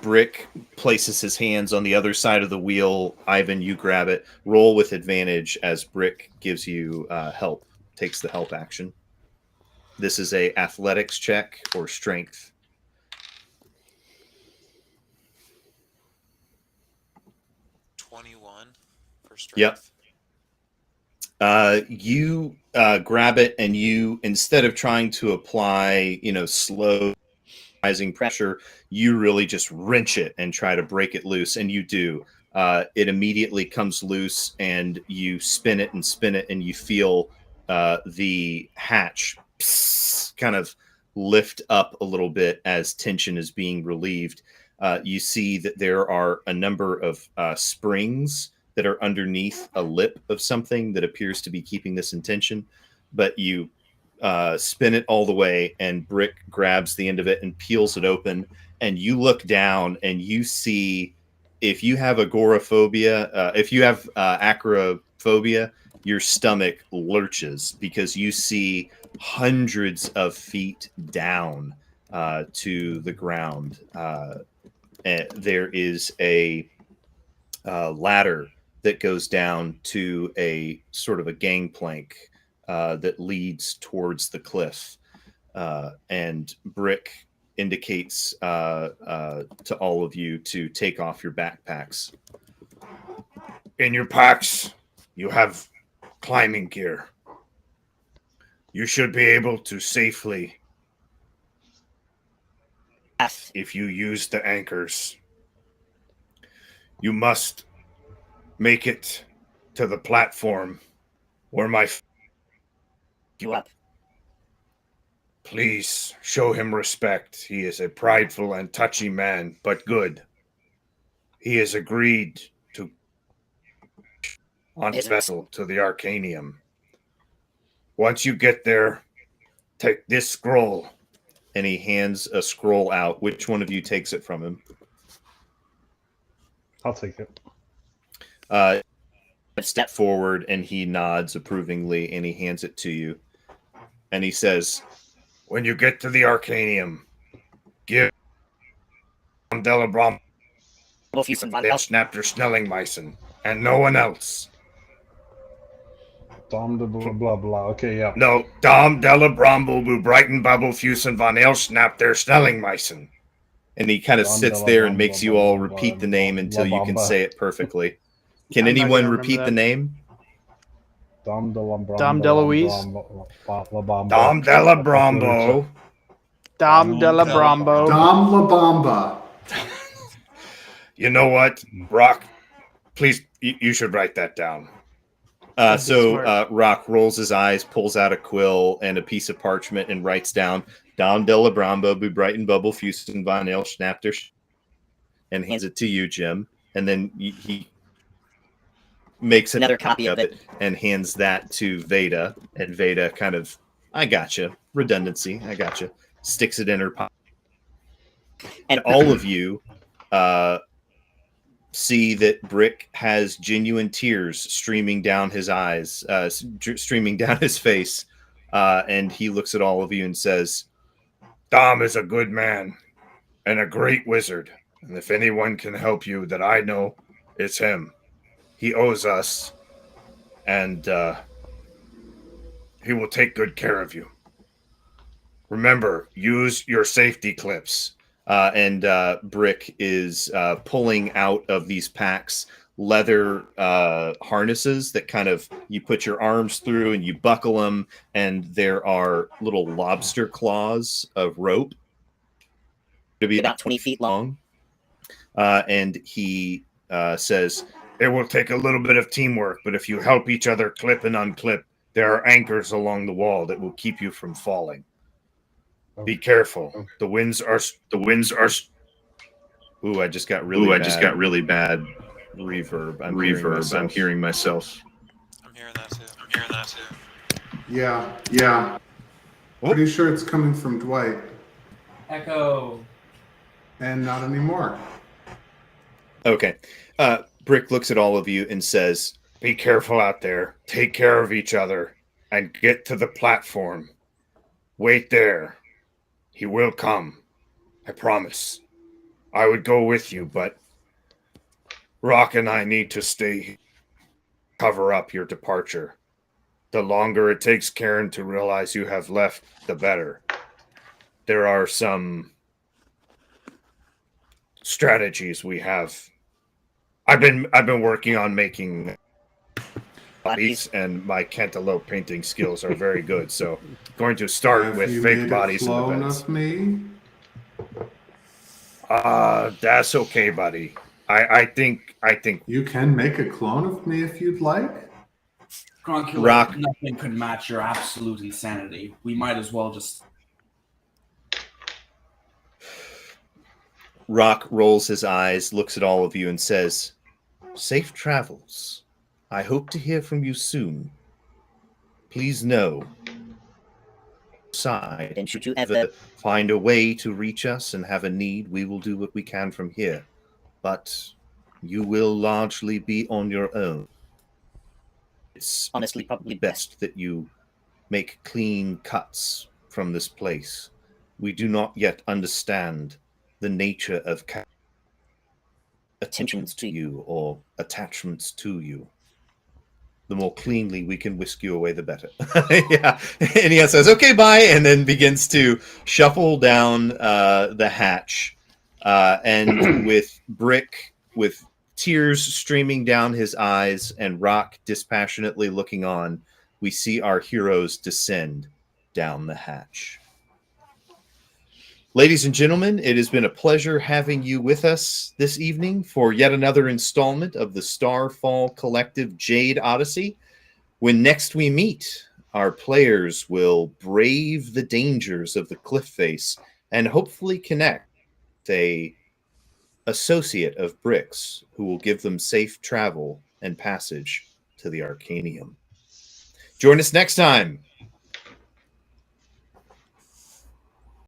Brick places his hands on the other side of the wheel. Ivan, you grab it. Roll with advantage as Brick gives you help, takes the help action. This is a athletics check or strength. 21 for strength. Yep. You grab it, and you, instead of trying to apply, slow rising pressure, you really just wrench it and try to break it loose, and you do. It immediately comes loose, and you spin it, and you feel the hatch kind of lift up a little bit as tension is being relieved. You see that there are a number of springs that are underneath a lip of something that appears to be keeping this in tension, but you spin it all the way, and Brick grabs the end of it and peels it open, and you look down and you see, if you have agoraphobia, if you have acrophobia, your stomach lurches because you see hundreds of feet down to the ground. There is a ladder that goes down to a sort of a gangplank that leads towards the cliff. And Brick indicates to all of you to take off your backpacks. In your packs, you have climbing gear. You should be able to safely, if you use the anchors. You must make it to the platform where You up. Please show him respect. He is a prideful and touchy man, but good. He has agreed to on his vessel to the Arcanium. Once you get there, take this scroll. And he hands a scroll out. Which one of you takes it from him? I'll take it. Step forward, and he nods approvingly, and he hands it to you. And he says, when you get to the Arcanium, give Delabrom snap your Snellingmeissen, and no one else. Dom de blah blah blah. Okay, yeah. No, Dom Delabrombo bu Brighton Bubble Fusen von El snap their Snellingmeissen. And he kind of sits there and makes you all repeat the name until you can say it perfectly. Can anyone repeat the name? Dom DeLuise. Dom Delabrombo. Dom Delabrambo. Dom La Bamba. You know what, Rock? Please, you should write that down. Rock rolls his eyes, pulls out a quill and a piece of parchment, and writes down Dom Delabrambo, Bu Brighton Bubble Fusen von El Schnapter, and hands it to you, Jim. And then he makes another copy of it and hands that to Veda. And Veda kind of, I gotcha, redundancy, I gotcha, sticks it in her pocket. And all of you see that Brick has genuine tears streaming down his eyes, streaming down his face. And he looks at all of you and says, Dom is a good man and a great wizard. And if anyone can help you that I know, it's him. He owes us, and he will take good care of you. Remember, use your safety clips. And Brick is pulling out of these packs leather harnesses that kind of you put your arms through and you buckle them, and there are little lobster claws of rope to be about 20 feet long. And he says, it will take a little bit of teamwork, but if you help each other clip and unclip, there are anchors along the wall that will keep you from falling. Be careful. The winds are. Ooh, I just got really bad reverb. I'm hearing myself. I'm hearing that too. Yeah. Pretty sure it's coming from Dwight. Echo. And not anymore. Okay. Brick looks at all of you and says, be careful out there. Take care of each other and get to the platform. Wait there. He will come. I promise. I would go with you, but Rock and I need to stay. Cover up your departure. The longer it takes Karen to realize you have left, the better. There are some strategies we have. I've been working on making bodies, and my cantaloupe painting skills are very good. So, going to start with fake bodies in the beds. Of me? That's okay, buddy. I think you can make a clone of me if you'd like. Rock. Nothing could match your absolute insanity. We might as well just. Rock rolls his eyes, looks at all of you, and says, safe travels. I hope to hear from you soon. Please know, side, and should you ever find a way to reach us and have a need, we will do what we can from here. But you will largely be on your own. It's honestly probably best that you make clean cuts from this place. We do not yet understand the nature of attentions to you or attachments to you. The more cleanly we can whisk you away, the better. Yeah. And he says, okay, bye, and then begins to shuffle down the hatch. And with Brick, with tears streaming down his eyes and Rock dispassionately looking on, we see our heroes descend down the hatch. Ladies and gentlemen, it has been a pleasure having you with us this evening for yet another installment of the Starfall Collective Jade Odyssey. When next we meet, our players will brave the dangers of the cliff face and hopefully connect with an associate of Brick's who will give them safe travel and passage to the Arcanium. Join us next time